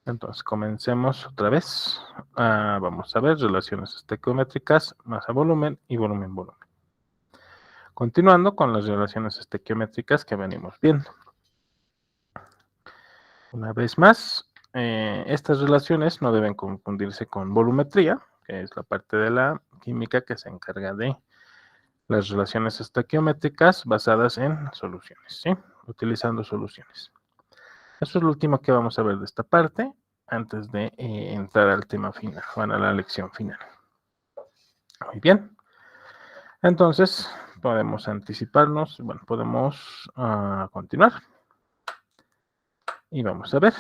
Entonces, comencemos otra vez. Vamos a ver relaciones estequiométricas, masa, volumen y volumen, volumen. Continuando con las relaciones estequiométricas que venimos viendo. Una vez más, estas relaciones no deben confundirse con volumetría, que es la parte de la química que se encarga de las relaciones estequiométricas basadas en soluciones, ¿sí? Utilizando soluciones. Eso es lo último que vamos a ver de esta parte antes de entrar al tema final, a la lección final. Muy bien. Entonces, podemos anticiparnos, bueno, podemos continuar. Y vamos a ver.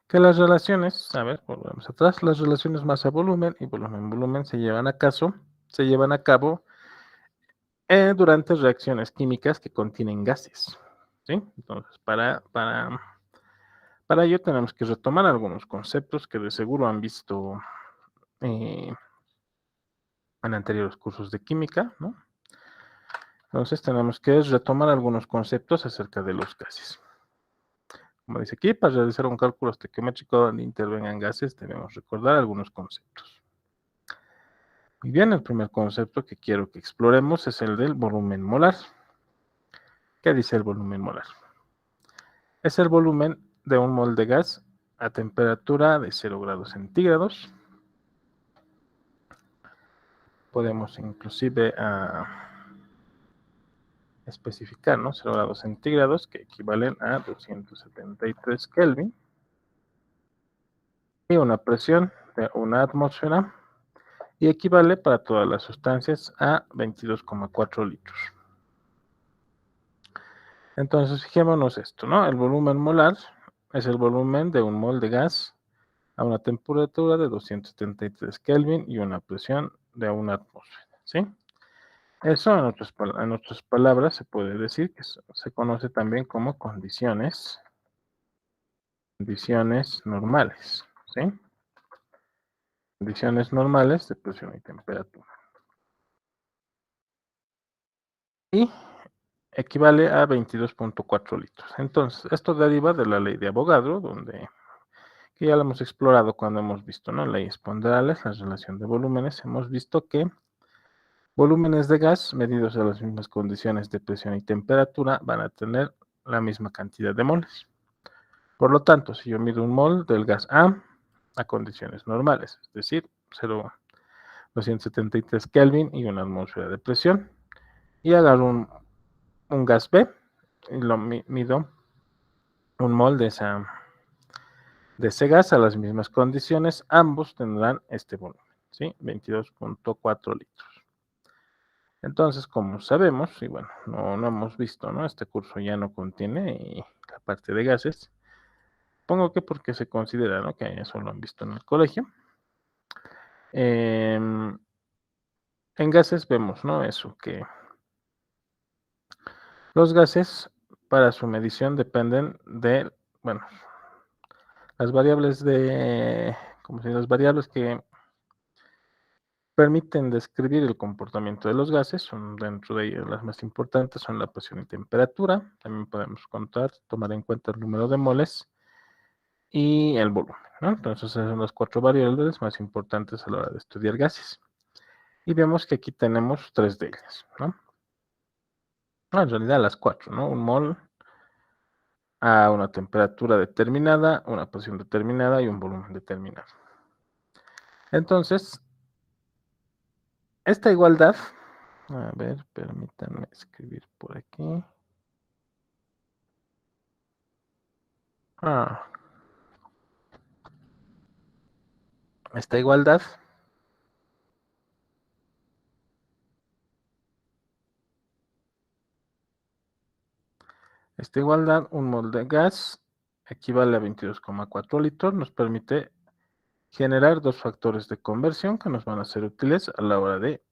Que las relaciones, a ver, volvemos atrás, las relaciones masa-volumen y volumen-volumen se llevan a cabo durante reacciones químicas que contienen gases, ¿sí? Entonces, para ello tenemos que retomar algunos conceptos que de seguro han visto en anteriores cursos de química, ¿no? Entonces tenemos que retomar algunos conceptos acerca de los gases. Como dice aquí, para realizar un cálculo estequiométrico donde intervengan gases, debemos recordar algunos conceptos. Muy bien, el primer concepto que quiero que exploremos es el del volumen molar. ¿Qué dice el volumen molar? Es el volumen de un mol de gas a temperatura de 0 grados centígrados. Podemos inclusive especificar, ¿no? 0 grados centígrados, que equivalen a 273 Kelvin. Y una presión de una atmósfera, y equivale para todas las sustancias a 22,4 litros. Entonces, fijémonos esto, ¿no? El volumen molar es el volumen de un mol de gas a una temperatura de 273 Kelvin y una presión de una atmósfera, ¿sí? Eso, en otras palabras, se puede decir que se conoce también como condiciones normales, ¿sí? Condiciones normales de presión y temperatura. Y equivale a 22,4 litros. Entonces, esto deriva de la ley de Avogadro, que ya lo hemos explorado cuando hemos visto, ¿no? Leyes ponderales, la relación de volúmenes. Hemos visto que volúmenes de gas medidos a las mismas condiciones de presión y temperatura van a tener la misma cantidad de moles. Por lo tanto, si yo mido un mol del gas a condiciones normales, es decir, 273 Kelvin y una atmósfera de presión, y agarro un gas B y lo mido un mol de ese gas a las mismas condiciones, ambos tendrán este volumen, ¿sí? 22,4 litros. Entonces, como sabemos, y bueno, no hemos visto, ¿no? Este curso ya no contiene la parte de gases. Supongo que porque se considera, ¿no? Que eso lo han visto en el colegio. En gases vemos, ¿no? Eso, que los gases para su medición dependen de, bueno, las variables las variables que permiten describir el comportamiento de los gases, son dentro de ellas las más importantes son la presión y temperatura. También podemos tomar en cuenta el número de moles y el volumen, ¿no? Entonces esas son las 4 variables más importantes a la hora de estudiar gases. Y vemos que aquí tenemos 3 de ellas, ¿no? En realidad las 4, ¿no? Un mol a una temperatura determinada, una presión determinada y un volumen determinado. Entonces, esta igualdad, a ver, permítanme escribir por aquí. Esta igualdad un mol de gas equivale a 22,4 litros, nos permite generar dos factores de conversión que nos van a ser útiles a la hora de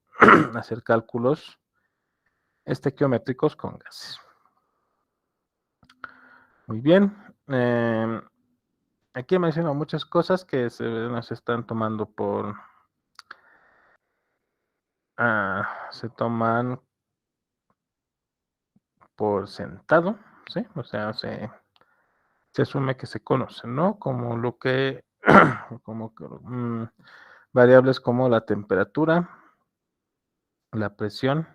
hacer cálculos estequiométricos con gases. Muy bien. Aquí he mencionado muchas cosas que nos están tomando se toman por sentado, ¿sí? O sea, se asume que se conocen, ¿no? Como lo que, variables como la temperatura, la presión,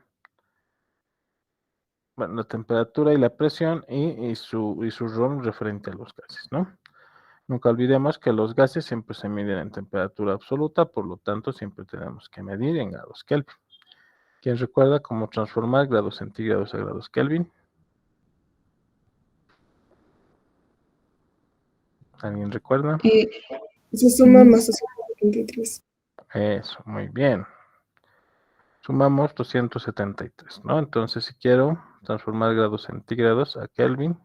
bueno, la temperatura y la presión y su rol referente a los gases, ¿no? Nunca olvidemos que los gases siempre se miden en temperatura absoluta, por lo tanto siempre tenemos que medir en grados Kelvin. ¿Quién recuerda cómo transformar grados centígrados a grados Kelvin? ¿Alguien recuerda? Se suma más 273. Eso, muy bien. Sumamos 273, ¿no? Entonces, si quiero transformar grados centígrados a Kelvin,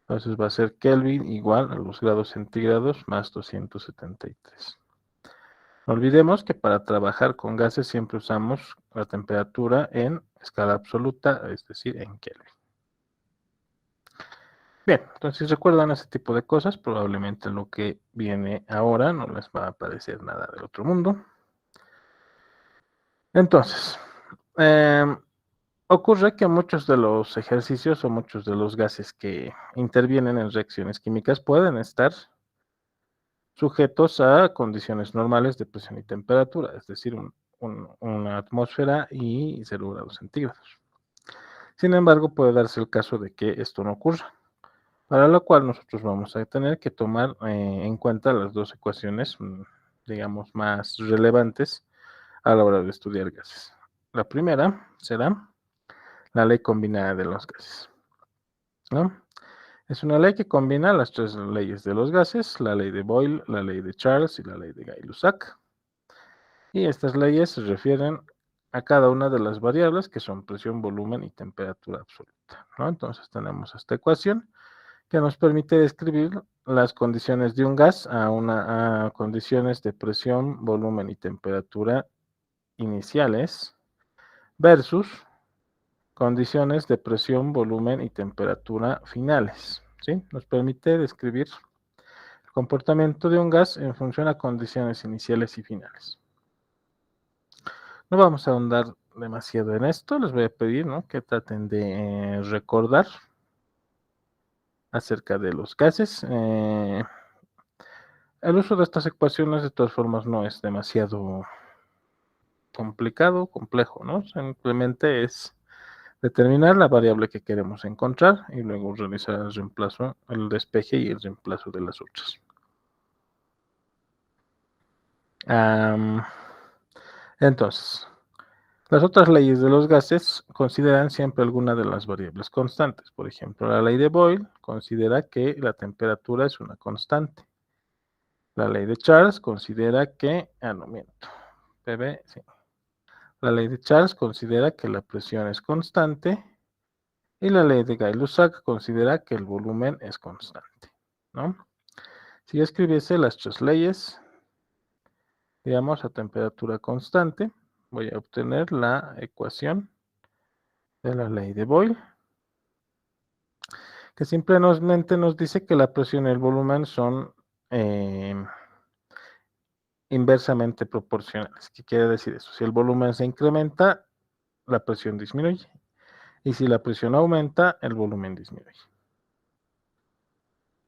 entonces va a ser Kelvin igual a los grados centígrados más 273. No olvidemos que para trabajar con gases siempre usamos la temperatura en escala absoluta, es decir, en Kelvin. Bien, entonces si recuerdan ese tipo de cosas, probablemente lo que viene ahora no les va a parecer nada del otro mundo. Entonces, ocurre que muchos de los ejercicios o muchos de los gases que intervienen en reacciones químicas pueden estar sujetos a condiciones normales de presión y temperatura, es decir, una atmósfera y 0 grados centígrados. Sin embargo, puede darse el caso de que esto no ocurra, para lo cual nosotros vamos a tener que tomar en cuenta las dos ecuaciones, digamos, más relevantes a la hora de estudiar gases. La primera será la ley combinada de los gases, ¿no? Es una ley que combina las tres leyes de los gases, la ley de Boyle, la ley de Charles y la ley de Gay-Lussac. Y estas leyes se refieren a cada una de las variables que son presión, volumen y temperatura absoluta, ¿no? Entonces tenemos esta ecuación que nos permite describir las condiciones de un gas a condiciones de presión, volumen y temperatura iniciales versus condiciones de presión, volumen y temperatura finales, ¿sí? Nos permite describir el comportamiento de un gas en función a condiciones iniciales y finales. No vamos a ahondar demasiado en esto, les voy a pedir, ¿no?, que traten de recordar acerca de los gases. El uso de estas ecuaciones de todas formas no es demasiado complicado, complejo, ¿no? Simplemente es determinar la variable que queremos encontrar y luego realizar el reemplazo, el despeje y el reemplazo de las otras. Entonces, las otras leyes de los gases consideran siempre alguna de las variables constantes. Por ejemplo, la ley de Boyle considera que la temperatura es una constante. La ley de Charles considera que, no miento, PB, sí. La ley de Charles considera que la presión es constante y la ley de Gay-Lussac considera que el volumen es constante, ¿no? Si yo escribiese las tres leyes, digamos, a temperatura constante, voy a obtener la ecuación de la ley de Boyle, que simplemente nos dice que la presión y el volumen son inversamente proporcionales. ¿Qué quiere decir eso? Si el volumen se incrementa, la presión disminuye. Y si la presión aumenta, el volumen disminuye.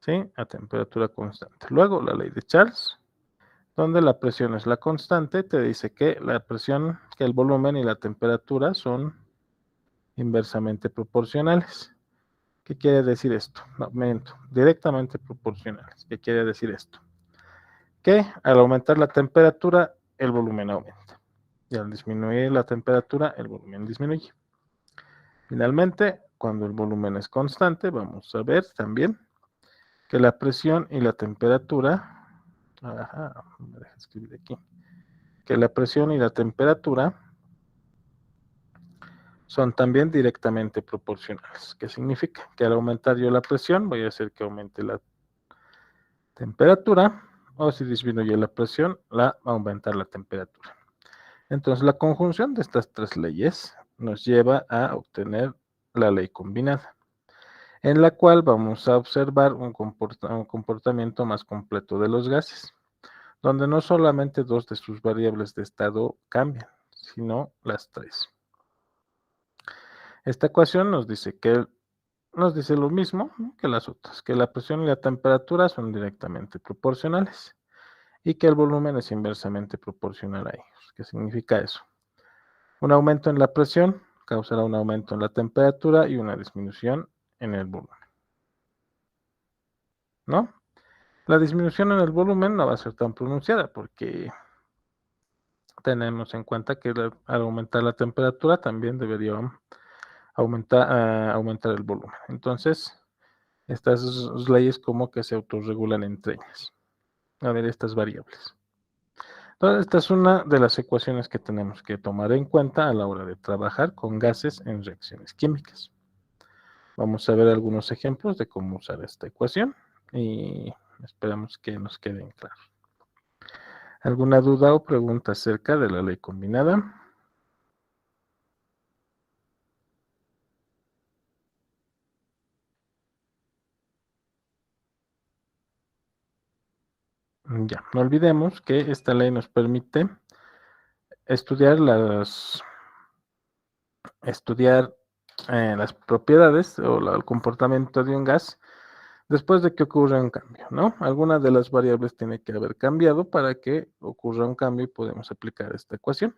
¿Sí? A temperatura constante. Luego, la ley de Charles, donde la presión es la constante, te dice que la presión, que el volumen y la temperatura son inversamente proporcionales. ¿Qué quiere decir esto? No, miento, directamente proporcionales. ¿Qué quiere decir esto? Que al aumentar la temperatura, el volumen aumenta. Y al disminuir la temperatura, el volumen disminuye. Finalmente, cuando el volumen es constante, vamos a ver también que la presión y la temperatura, me deja escribir aquí, que la presión y la temperatura son también directamente proporcionales. ¿Qué significa? Que al aumentar yo la presión, voy a hacer que aumente la temperatura, o si disminuye la presión, va a aumentar la temperatura. Entonces, la conjunción de estas tres leyes nos lleva a obtener la ley combinada, en la cual vamos a observar un comportamiento más completo de los gases, donde no solamente dos de sus variables de estado cambian, sino las tres. Esta ecuación nos dice lo mismo, ¿no?, que las otras, que la presión y la temperatura son directamente proporcionales y que el volumen es inversamente proporcional a ellos. ¿Qué significa eso? Un aumento en la presión causará un aumento en la temperatura y una disminución en el volumen, ¿no? La disminución en el volumen no va a ser tan pronunciada porque tenemos en cuenta que al aumentar la temperatura también debería aumentar el volumen. Entonces, estas leyes como que se autorregulan entre ellas. A ver, estas variables. Entonces, esta es una de las ecuaciones que tenemos que tomar en cuenta a la hora de trabajar con gases en reacciones químicas. Vamos a ver algunos ejemplos de cómo usar esta ecuación y esperamos que nos queden claros. ¿Alguna duda o pregunta acerca de la ley combinada? Ya, no olvidemos que esta ley nos permite estudiar las propiedades o el comportamiento de un gas después de que ocurra un cambio, ¿no? Alguna de las variables tiene que haber cambiado para que ocurra un cambio y podemos aplicar esta ecuación.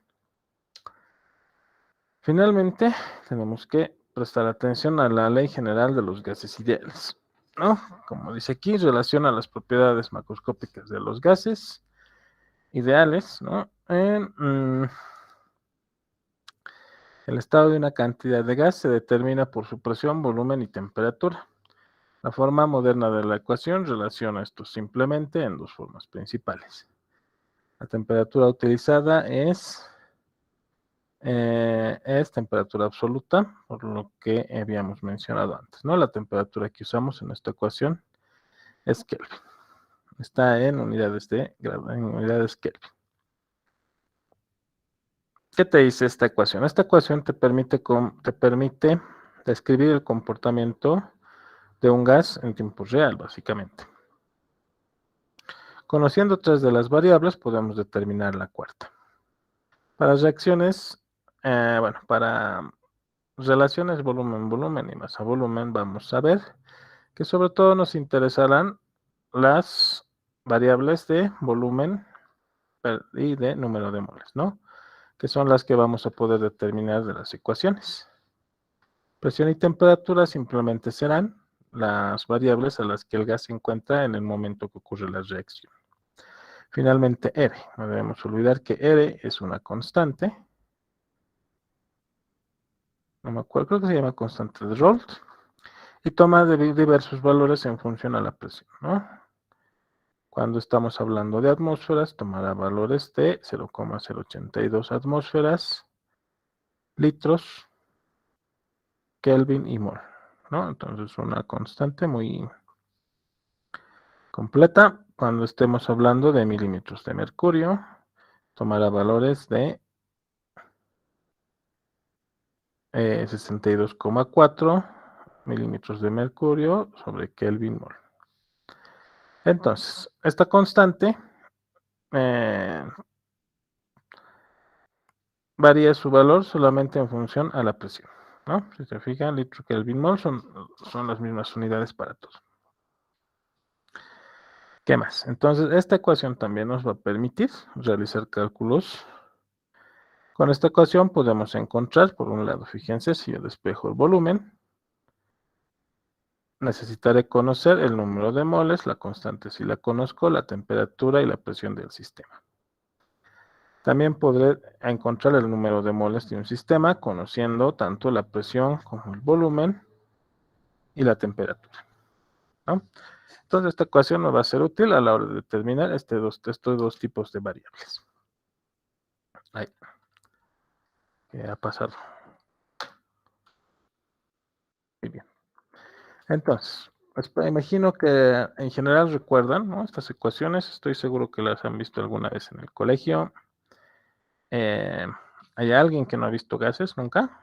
Finalmente, tenemos que prestar atención a la ley general de los gases ideales, ¿no? Como dice aquí, relaciona las propiedades macroscópicas de los gases ideales, ¿no? El estado de una cantidad de gas se determina por su presión, volumen y temperatura. La forma moderna de la ecuación relaciona esto simplemente en dos formas principales. La temperatura utilizada es temperatura absoluta, por lo que habíamos mencionado antes, ¿no? La temperatura que usamos en esta ecuación es Kelvin. Está en unidades de grado, en unidades Kelvin. ¿Qué te dice esta ecuación? Esta ecuación te permite describir el comportamiento de un gas en tiempo real, básicamente. Conociendo tres de las variables, podemos determinar la cuarta. Para reacciones, para relaciones volumen-volumen y masa-volumen, vamos a ver que sobre todo nos interesarán las variables de volumen y de número de moles, ¿no? Que son las que vamos a poder determinar de las ecuaciones. Presión y temperatura simplemente serán las variables a las que el gas se encuentra en el momento que ocurre la reacción. Finalmente, R. No debemos olvidar que R es una constante. No me acuerdo, creo que se llama constante de Raoult. Y toma diversos valores en función a la presión, ¿no? Cuando estamos hablando de atmósferas, tomará valores de 0,082 atmósferas, litros, Kelvin y mol, ¿no? Entonces, una constante muy completa. Cuando estemos hablando de milímetros de mercurio, tomará valores de 62,4 milímetros de mercurio sobre Kelvin mol. Entonces, esta constante varía su valor solamente en función a la presión, ¿no? Si se fijan, litro Kelvin mol son las mismas unidades para todos. ¿Qué más? Entonces, esta ecuación también nos va a permitir realizar cálculos. Con esta ecuación podemos encontrar, por un lado, fíjense, si yo despejo el volumen, necesitaré conocer el número de moles, la constante si la conozco, la temperatura y la presión del sistema. También podré encontrar el número de moles de un sistema conociendo tanto la presión como el volumen y la temperatura, ¿no? Entonces, esta ecuación nos va a ser útil a la hora de determinar estos dos tipos de variables. Ahí. ¿Qué ha pasado? Muy bien. Entonces, imagino que en general recuerdan, ¿no?, estas ecuaciones. Estoy seguro que las han visto alguna vez en el colegio. ¿Hay alguien que no ha visto gases nunca?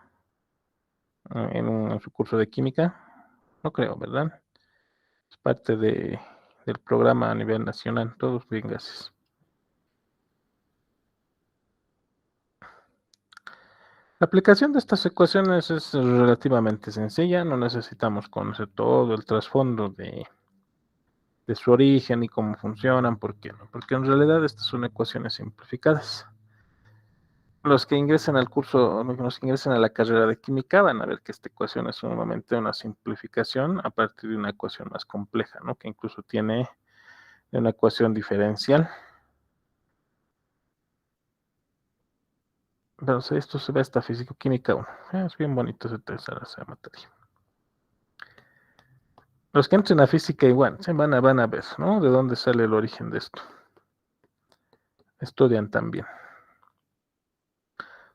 En su curso de química. No creo, ¿verdad? Es parte del programa a nivel nacional. Todos ven gases. La aplicación de estas ecuaciones es relativamente sencilla, no necesitamos conocer todo el trasfondo de su origen y cómo funcionan, ¿por qué no? Porque en realidad estas son ecuaciones simplificadas. Los que ingresen al curso, los que ingresen a la carrera de química van a ver que esta ecuación es normalmente una simplificación a partir de una ecuación más compleja, ¿no? Que incluso tiene una ecuación diferencial. Pero esto se ve hasta físico-química 1. Es bien bonito esa materia. Los que entren a física igual, van a ver, ¿no? De dónde sale el origen de esto. Estudian también.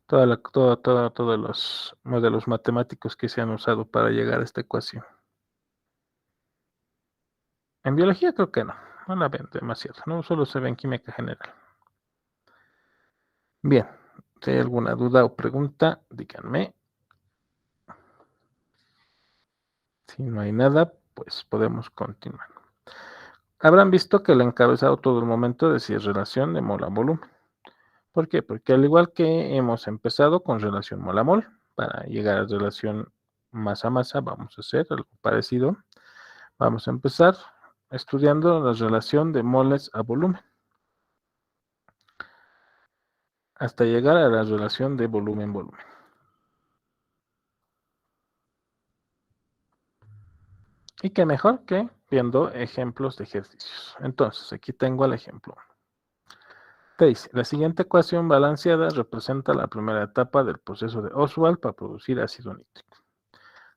Todos los modelos matemáticos que se han usado para llegar a esta ecuación. En biología creo que no la ven demasiado, ¿no? Solo se ve en química general. Bien, si hay alguna duda o pregunta, díganme. Si no hay nada, pues podemos continuar. Habrán visto que el encabezado todo el momento decía relación de mol a volumen. ¿Por qué? Porque al igual que hemos empezado con relación mol a mol, para llegar a relación masa a masa, vamos a hacer algo parecido. Vamos a empezar estudiando la relación de moles a volumen, hasta llegar a la relación de volumen-volumen. Y qué mejor que viendo ejemplos de ejercicios. Entonces, aquí tengo el ejemplo. Te dice, la siguiente ecuación balanceada representa la primera etapa del proceso de Oswald para producir ácido nítrico.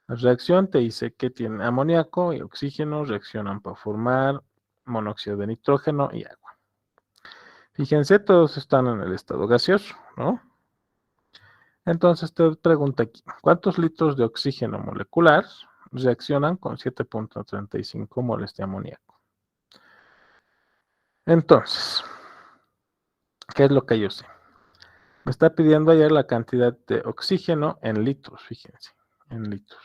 La reacción te dice que tiene amoníaco y oxígeno, reaccionan para formar monóxido de nitrógeno y agua. Fíjense, todos están en el estado gaseoso, ¿no? Entonces te pregunta aquí, ¿cuántos litros de oxígeno molecular reaccionan con 7.35 moles de amoníaco? Entonces, ¿qué es lo que yo sé? Me está pidiendo ayer la cantidad de oxígeno en litros, fíjense, en litros.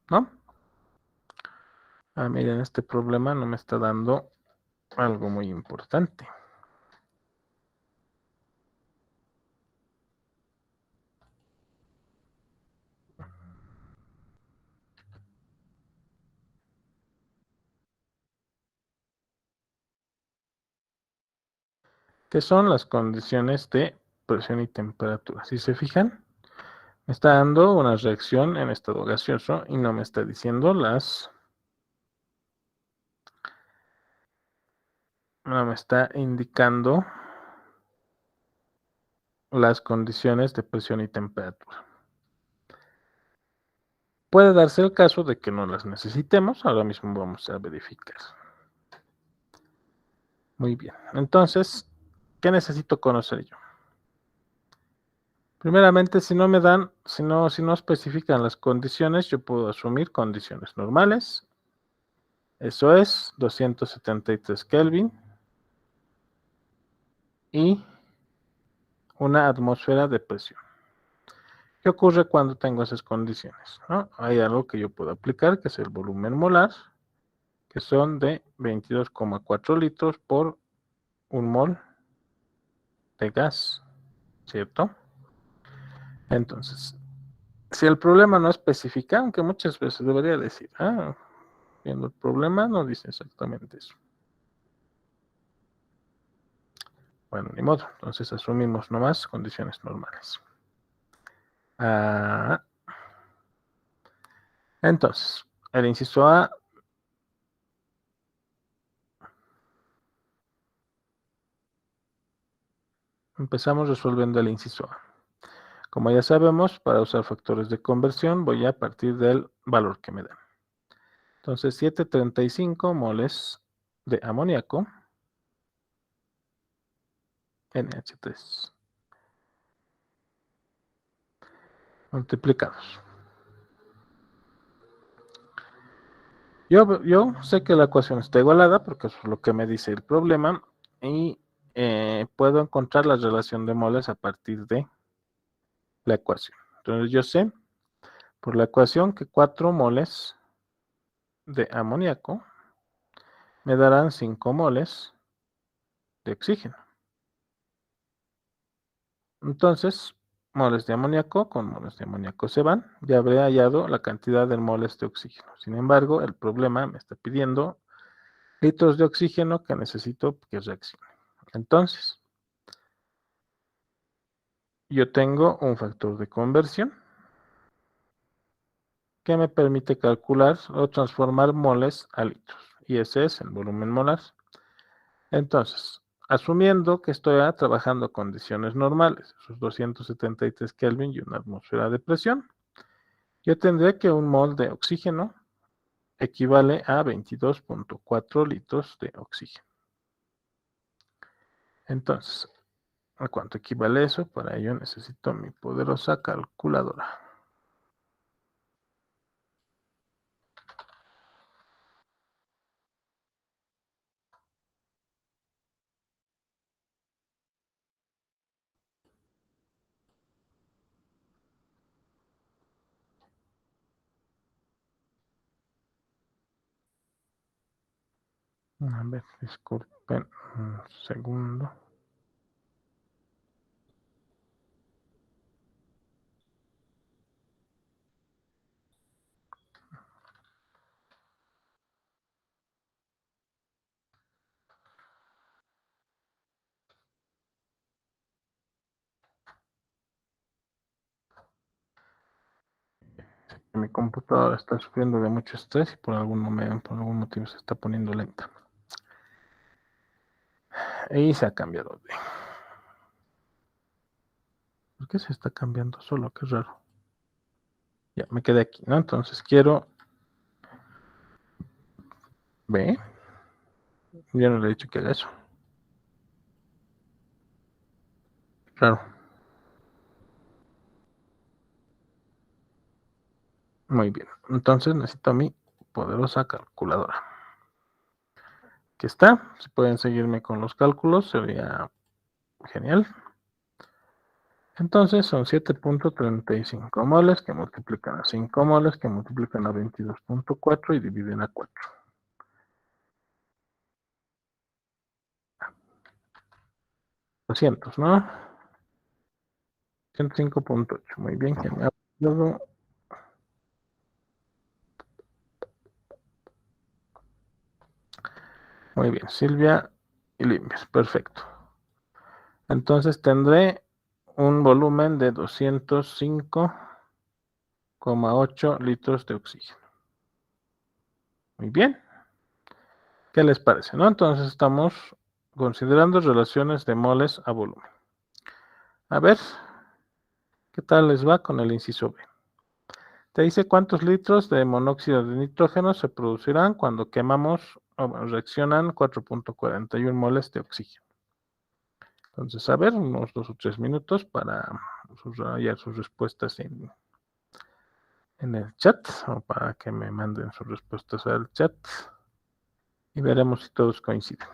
¿No? Miren, este problema no me está dando algo muy importante. ¿Qué son las condiciones de presión y temperatura? Si se fijan, me está dando una reacción en estado gaseoso y no me está diciendo no me está indicando las condiciones de presión y temperatura. Puede darse el caso de que no las necesitemos, ahora mismo vamos a verificar. Muy bien, entonces, ¿qué necesito conocer yo? Primeramente, si no me dan, si no especifican las condiciones, yo puedo asumir condiciones normales. Eso es 273 Kelvin y una atmósfera de presión. ¿Qué ocurre cuando tengo esas condiciones? ¿No? Hay algo que yo puedo aplicar, que es el volumen molar, que son de 22,4 litros por un mol de gas, ¿cierto? Entonces, si el problema no especifica, aunque muchas veces debería decir, viendo el problema no dice exactamente eso. Bueno, ni modo, entonces asumimos nomás condiciones normales. Entonces, el inciso A, empezamos resolviendo el inciso A. Como ya sabemos, para usar factores de conversión voy a partir del valor que me dan. Entonces, 735 moles de amoníaco, NH3, multiplicados. Yo sé que la ecuación está igualada porque eso es lo que me dice el problema y puedo encontrar la relación de moles a partir de la ecuación. Entonces yo sé por la ecuación que 4 moles de amoníaco me darán 5 moles de oxígeno. Entonces, moles de amoníaco con moles de amoníaco se van. Ya habré hallado la cantidad de moles de oxígeno. Sin embargo, el problema me está pidiendo litros de oxígeno que necesito que reaccione. Entonces, yo tengo un factor de conversión que me permite calcular o transformar moles a litros. Y ese es el volumen molar. Entonces, asumiendo que estoy trabajando a condiciones normales, esos 273 Kelvin y una atmósfera de presión, yo tendré que un mol de oxígeno equivale a 22.4 litros de oxígeno. Entonces, ¿a cuánto equivale eso? Para ello necesito mi poderosa calculadora. A ver, disculpen un segundo. Mi computadora está sufriendo de mucho estrés y por algún motivo se está poniendo lenta. Y se ha cambiado de... ¿Por qué se está cambiando solo? Qué raro. Ya, me quedé aquí, ¿no? Entonces quiero... ¿Ve? Yo no le he dicho que haga eso. Raro. Muy bien. Entonces necesito mi poderosa calculadora. Aquí está. Si pueden seguirme con los cálculos, sería genial. Entonces son 7.35 moles que multiplican a 5 moles que multiplican a 22.4 y dividen a 4. 200, ¿no? 105.8. Muy bien, que me ha dado. Muy bien, Silvia y Limpias. Perfecto. Entonces tendré un volumen de 205,8 litros de oxígeno. Muy bien. ¿Qué les parece, no? Entonces estamos considerando relaciones de moles a volumen. A ver, ¿qué tal les va con el inciso B? Te dice cuántos litros de monóxido de nitrógeno se producirán cuando quemamos o reaccionan 4.41 moles de oxígeno. Entonces, a ver, unos 2 o 3 minutos para subrayar sus respuestas en el chat o para que me manden sus respuestas al chat y veremos si todos coinciden.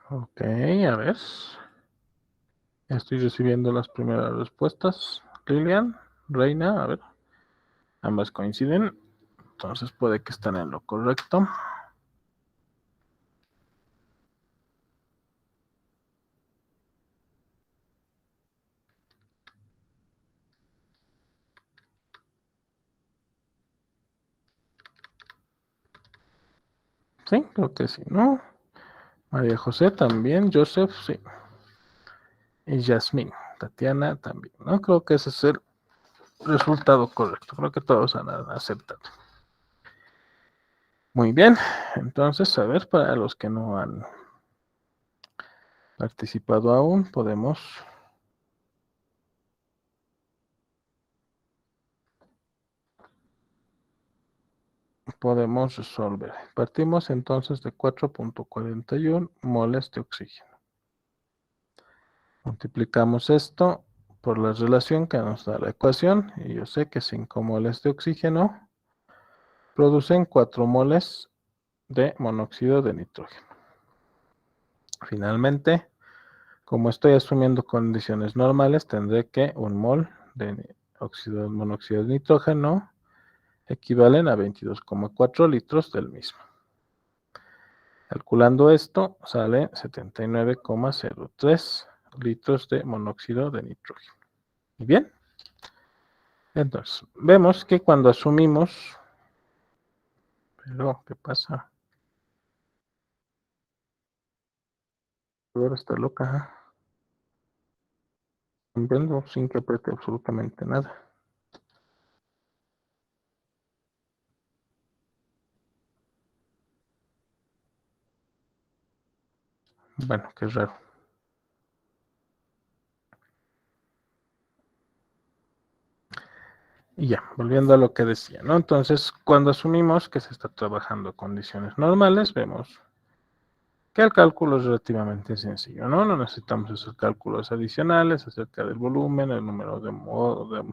Ok, a ver. Estoy recibiendo las primeras respuestas. Lilian, Reina, a ver. Ambas coinciden. Entonces puede que estén en lo correcto. Sí, creo que sí, ¿no? María José también, Joseph, sí. Y Yasmín, Tatiana también, ¿no? Creo que ese es el resultado correcto. Creo que todos han aceptado. Muy bien, entonces, a ver, para los que no han participado aún, podemos resolver. Partimos entonces de 4.41 moles de oxígeno. Multiplicamos esto por la relación que nos da la ecuación, y yo sé que 5 moles de oxígeno producen 4 moles de monóxido de nitrógeno. Finalmente, como estoy asumiendo condiciones normales, tendré que 1 mol de monóxido de nitrógeno equivalen a 22,4 litros del mismo. Calculando esto, sale 79,03 litros de monóxido de nitrógeno. ¿Y bien? Entonces, vemos que cuando asumimos... Pero, ¿qué pasa? Ahora está loca. Comprendo sin que apriete absolutamente nada. Bueno, qué raro. Y ya, volviendo a lo que decía, ¿no? Entonces, cuando asumimos que se está trabajando a condiciones normales, vemos que el cálculo es relativamente sencillo, ¿no? No necesitamos hacer cálculos adicionales acerca del volumen, el número de modos,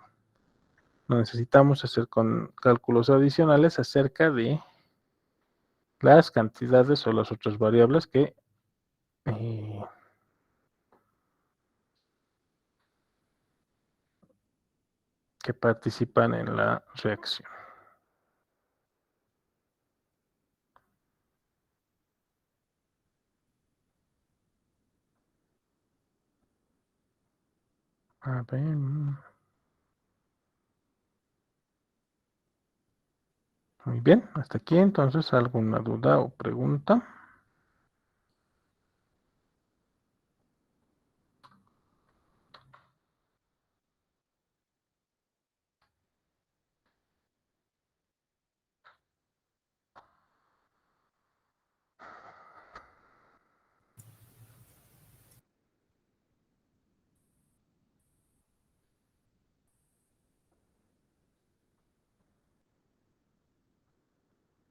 no necesitamos hacer cálculos adicionales acerca de las cantidades o las otras variables que participan en la reacción. A ver. Muy bien, hasta aquí entonces, ¿alguna duda o pregunta?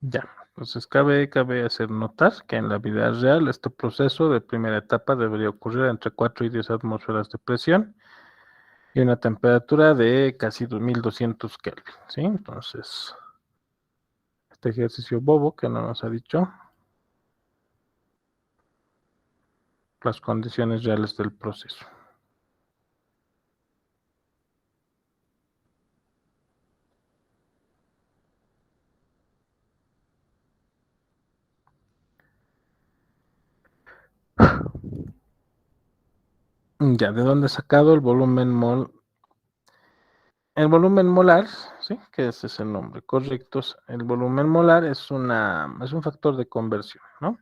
Ya, entonces cabe hacer notar que en la vida real este proceso de primera etapa debería ocurrir entre 4 y 10 atmósferas de presión y una temperatura de casi 2200 Kelvin, ¿sí? Entonces, este ejercicio bobo que no nos ha dicho las condiciones reales del proceso. Ya, ¿de dónde he sacado el volumen mol? El volumen molar, ¿sí? Que ese es el nombre correcto. El volumen molar es un factor de conversión, ¿no?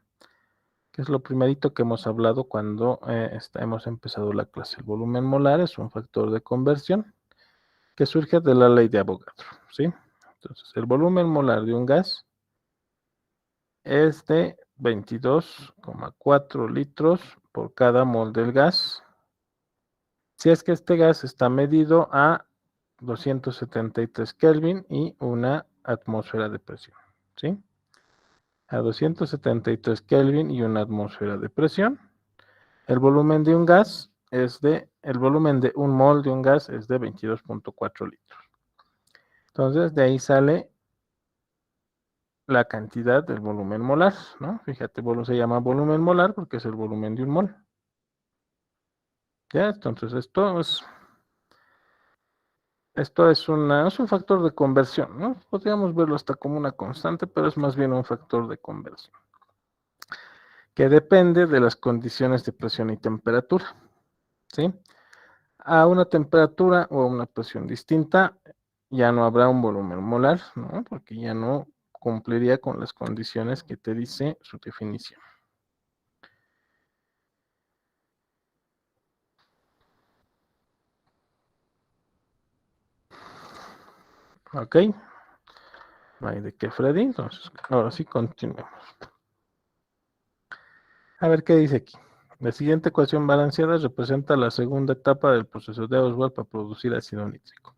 Que es lo primerito que hemos hablado cuando hemos empezado la clase. El volumen molar es un factor de conversión que surge de la ley de Avogadro, ¿sí? Entonces, el volumen molar de un gas es de 22,4 litros por cada mol del gas. Si es que este gas está medido a 273 Kelvin y una atmósfera de presión, ¿sí? A 273 Kelvin y una atmósfera de presión, el volumen de un gas el volumen de un mol de un gas es de 22,4 litros. Entonces, de ahí sale la cantidad del volumen molar, ¿no? Fíjate, se llama volumen molar porque es el volumen de un mol. ¿Ya? Entonces, esto es un factor de conversión, ¿no? Podríamos verlo hasta como una constante, pero es más bien un factor de conversión, que depende de las condiciones de presión y temperatura, ¿sí? A una temperatura o a una presión distinta, ya no habrá un volumen molar, ¿no? Porque ya no cumpliría con las condiciones que te dice su definición. ¿Ok? No hay de qué, Freddy. Entonces, ahora sí continuemos. A ver qué dice aquí. La siguiente ecuación balanceada representa la segunda etapa del proceso de Oswald para producir ácido nítrico.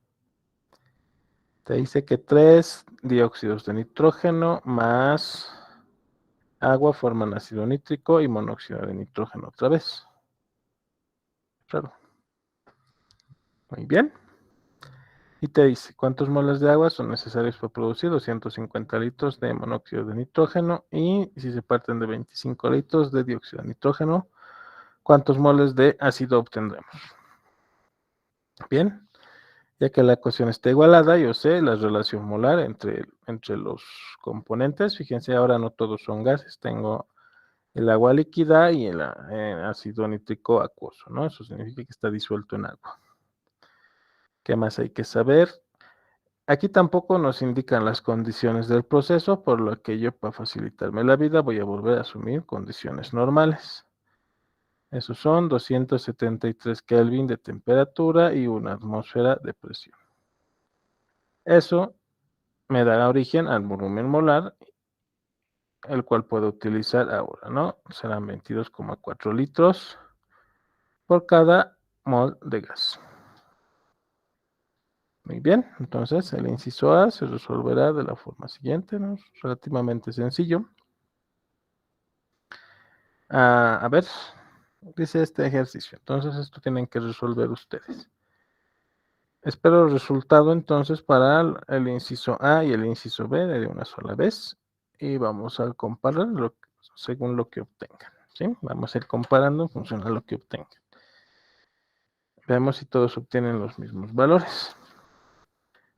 Te dice que 3 dióxidos de nitrógeno más agua forman ácido nítrico y monóxido de nitrógeno otra vez. Claro. Muy bien. Y te dice cuántos moles de agua son necesarios para producir 250 litros de monóxido de nitrógeno y si se parten de 25 litros de dióxido de nitrógeno, ¿cuántos moles de ácido obtendremos? Bien, ya que la ecuación está igualada, yo sé la relación molar entre los componentes. Fíjense, ahora no todos son gases, tengo el agua líquida y el ácido nítrico acuoso, ¿no? Eso significa que está disuelto en agua. ¿Qué más hay que saber? Aquí tampoco nos indican las condiciones del proceso, por lo que yo, para facilitarme la vida, voy a volver a asumir condiciones normales. Esos son 273 Kelvin de temperatura y una atmósfera de presión. Eso me da origen al volumen molar, el cual puedo utilizar ahora, ¿no? Serán 22,4 litros por cada mol de gas. Muy bien, entonces el inciso A se resolverá de la forma siguiente, ¿no? Relativamente sencillo. A ver, dice este ejercicio. Entonces esto tienen que resolver ustedes. Espero el resultado entonces para el inciso A y el inciso B de una sola vez. Y vamos a comparar según lo que obtengan. ¿Sí? Vamos a ir comparando en función a lo que obtengan. Veamos si todos obtienen los mismos valores.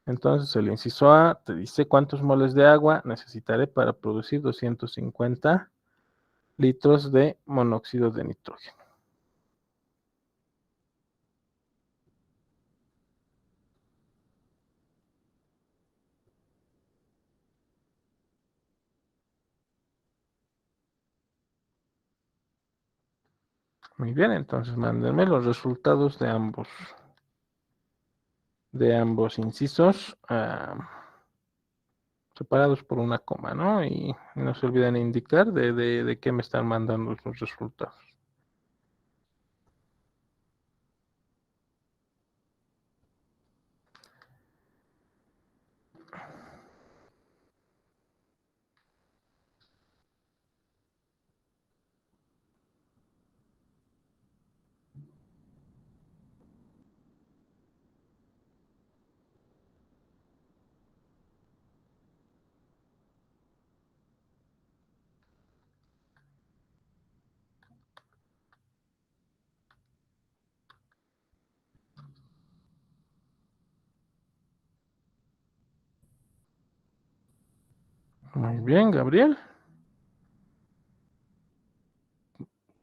Entonces el inciso A te dice cuántos moles de agua necesitaré para producir 250 litros de monóxido de nitrógeno. Muy bien, entonces mándenme los resultados de ambos incisos separados por una coma, ¿no? Y no se olviden indicar de qué me están mandando los resultados. Muy bien, Gabriel.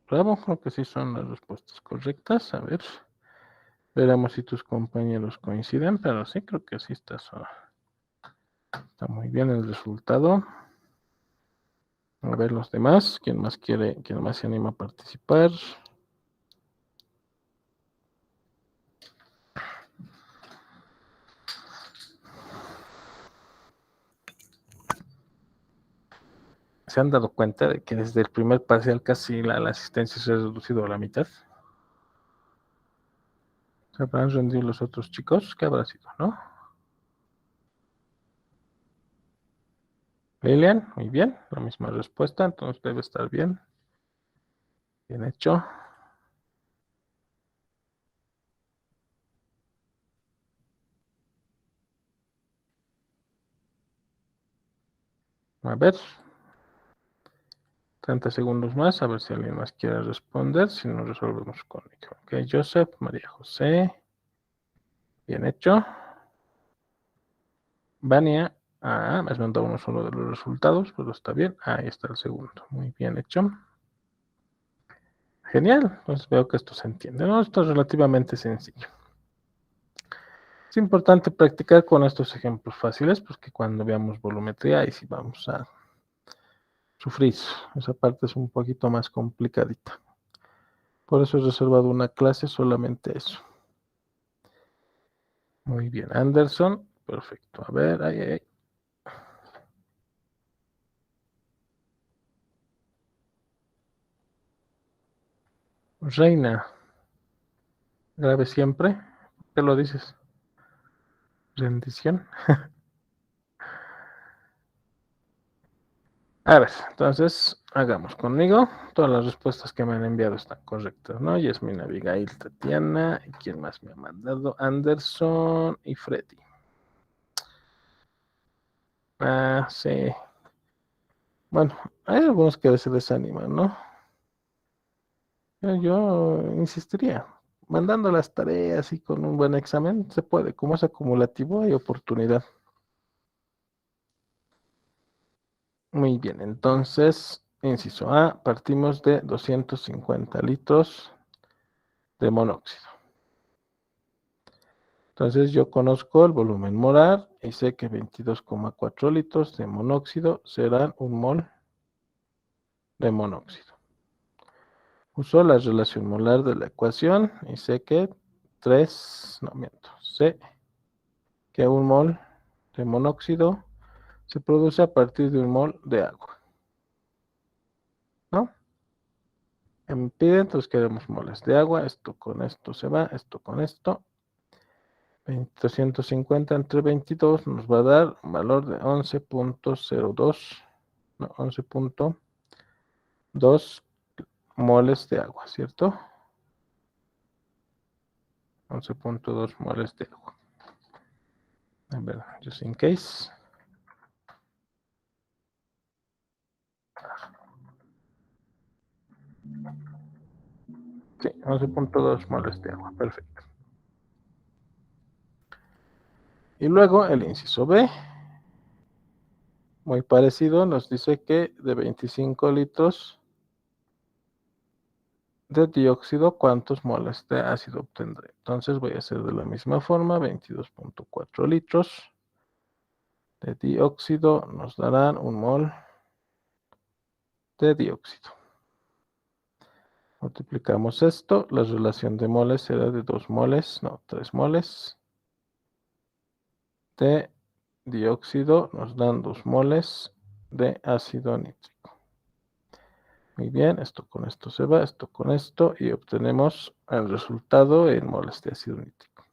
Bravo, creo que sí son las respuestas correctas. A ver, veremos si tus compañeros coinciden, pero sí creo que sí está muy bien el resultado. A ver los demás, quién más se anima a participar? ¿Se han dado cuenta de que desde el primer parcial casi la asistencia se ha reducido a la mitad? ¿Se habrán rendido los otros chicos? ¿Qué habrá sido, no? Lilian, muy bien, la misma respuesta, entonces debe estar bien. Bien hecho. A ver, 30 segundos más, a ver si alguien más quiere responder, si no resolvemos con ello. Ok, Joseph, María José, bien hecho. Vania, me has mandado uno solo de los resultados, pero está bien. Ahí está el segundo, muy bien hecho. Genial, entonces veo que esto se entiende, ¿no? Esto es relativamente sencillo. Es importante practicar con estos ejemplos fáciles, porque cuando veamos volumetría, ahí sí vamos a sufrir. Esa parte es un poquito más complicadita. Por eso he reservado una clase solamente eso. Muy bien, Anderson. Perfecto. A ver, ahí. Reina. Grave siempre. ¿Qué lo dices? Rendición. A ver, entonces hagamos conmigo. Todas las respuestas que me han enviado están correctas, ¿no? Yasmina, Abigail, Tatiana. ¿Y quién más me ha mandado? Anderson y Freddy. Ah, sí. Bueno, hay algunos que se desaniman, ¿no? Yo insistiría. Mandando las tareas y con un buen examen se puede. Como es acumulativo, hay oportunidad. Muy bien, entonces, inciso A, partimos de 250 litros de monóxido. Entonces yo conozco el volumen molar y sé que 22,4 litros de monóxido serán un mol de monóxido. Uso la relación molar de la ecuación y sé que sé que un mol de monóxido se produce a partir de un mol de agua, ¿no? Que me piden, entonces queremos moles de agua, esto con esto se va, esto con esto. 250 entre 22 nos va a dar un valor de 11.02, no, 11.2 moles de agua, ¿cierto? 11.2 moles de agua. A ver, just in case. Sí, 11.2 moles de agua, perfecto. Y luego el inciso B, muy parecido, nos dice que de 25 litros de dióxido, ¿cuántos moles de ácido obtendré? Entonces voy a hacer de la misma forma, 22.4 litros de dióxido nos darán un mol de dióxido. Multiplicamos esto, la relación de moles será de 3 moles de dióxido nos dan 2 moles de ácido nítrico. Muy bien, esto con esto se va, esto con esto, y obtenemos el resultado en moles de ácido nítrico.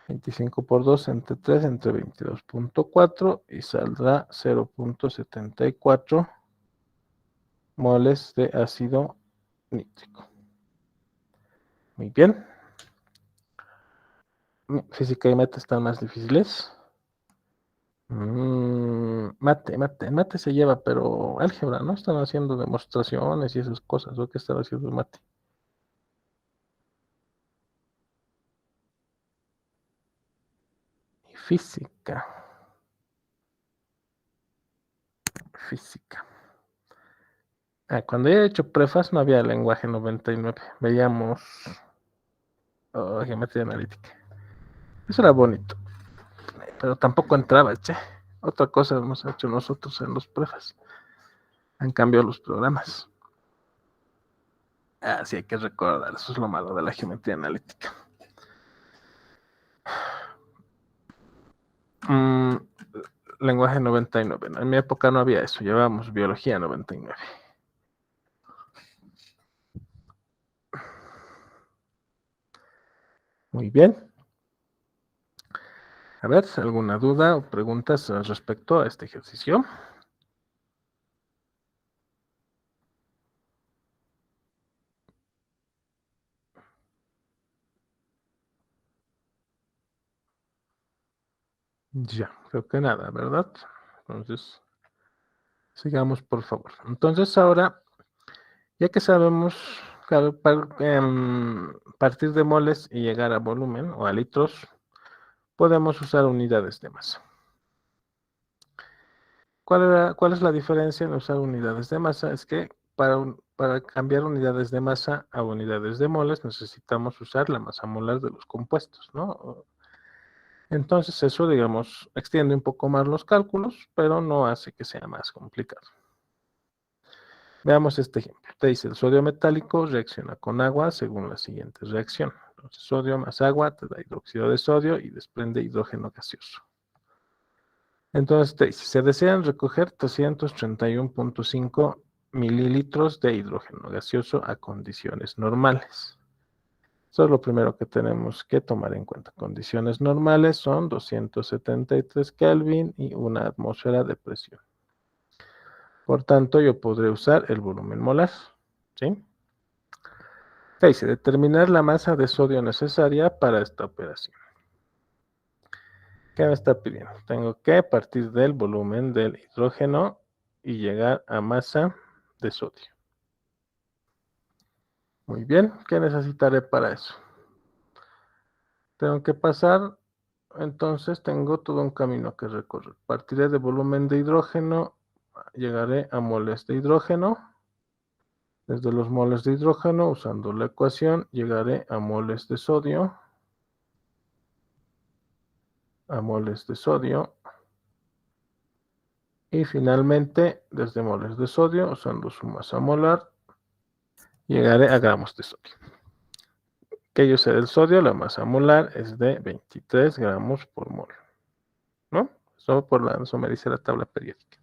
25 por 2 entre 3 entre 22.4 y saldrá 0.74 moles de ácido nítrico. Muy bien. Física y mate están más difíciles. Mate se lleva, pero álgebra, ¿no? Están haciendo demostraciones y esas cosas, ¿o qué están haciendo mate? Y física. Física. Cuando he hecho prefas no había lenguaje 99. Veíamos geometría analítica. Eso era bonito, pero tampoco entraba, che. Otra cosa hemos hecho nosotros en los prefas. Han cambiado los programas. Sí, hay que recordar, eso es lo malo de la geometría analítica. Lenguaje 99. En mi época no había eso, llevábamos biología 99. Muy bien. A ver, ¿alguna duda o preguntas respecto a este ejercicio? Ya, creo que nada, ¿verdad? Entonces, sigamos, por favor. Entonces, ahora, ya que sabemos partir de moles y llegar a volumen o a litros, podemos usar unidades de masa. ¿Cuál es la diferencia en usar unidades de masa? Es que para cambiar unidades de masa a unidades de moles necesitamos usar la masa molar de los compuestos, ¿no? Entonces eso, digamos, extiende un poco más los cálculos, pero no hace que sea más complicado. Veamos este ejemplo. Te dice, el sodio metálico reacciona con agua según la siguiente reacción. Entonces, sodio más agua te da hidróxido de sodio y desprende hidrógeno gaseoso. Entonces te dice, se desean recoger 331.5 mililitros de hidrógeno gaseoso a condiciones normales. Eso es lo primero que tenemos que tomar en cuenta. Condiciones normales son 273 Kelvin y una atmósfera de presión. Por tanto, yo podré usar el volumen molar, ¿sí? ¿Qué dice? Determinar la masa de sodio necesaria para esta operación. ¿Qué me está pidiendo? Tengo que partir del volumen del hidrógeno y llegar a masa de sodio. Muy bien, ¿qué necesitaré para eso? Tengo que pasar, entonces tengo todo un camino que recorrer. Partiré de volumen de hidrógeno, llegaré a moles de hidrógeno. Desde los moles de hidrógeno, usando la ecuación, llegaré a moles de sodio. A moles de sodio. Y finalmente, desde moles de sodio, usando su masa molar, llegaré a gramos de sodio. Que yo sé del sodio, la masa molar es de 23 gramos por mol, ¿no? Eso me dice la tabla periódica.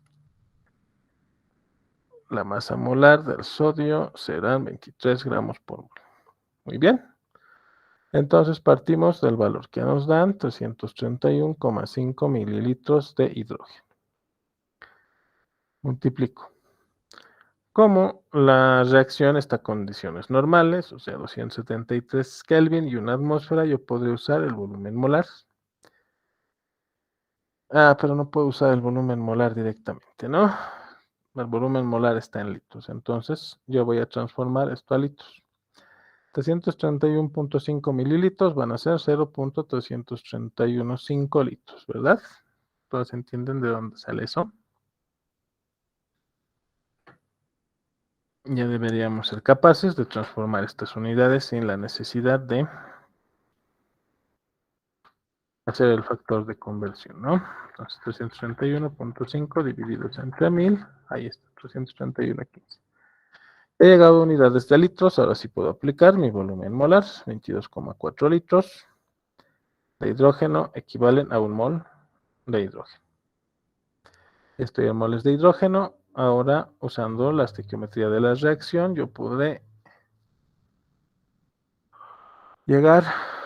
La masa molar del sodio serán 23 gramos por mol. Muy bien. Entonces partimos del valor que nos dan 331,5 mililitros de hidrógeno. Multiplico. Como la reacción está a condiciones normales, o sea, 273 Kelvin y una atmósfera, yo podré usar el volumen molar. Pero no puedo usar el volumen molar directamente, ¿no? El volumen molar está en litros, entonces yo voy a transformar esto a litros. 331,5 mililitros van a ser 0.331,5 litros, ¿verdad? ¿Todos entienden de dónde sale eso? Ya deberíamos ser capaces de transformar estas unidades sin la necesidad de hacer el factor de conversión, ¿no? Entonces 331,5 divididos entre 1000, ahí está, 331,15. He llegado a unidades de litros, ahora sí puedo aplicar mi volumen molar, 22,4 litros de hidrógeno equivalen a un mol de hidrógeno. Estoy en moles de hidrógeno, ahora usando la estequiometría de la reacción, yo podré llegar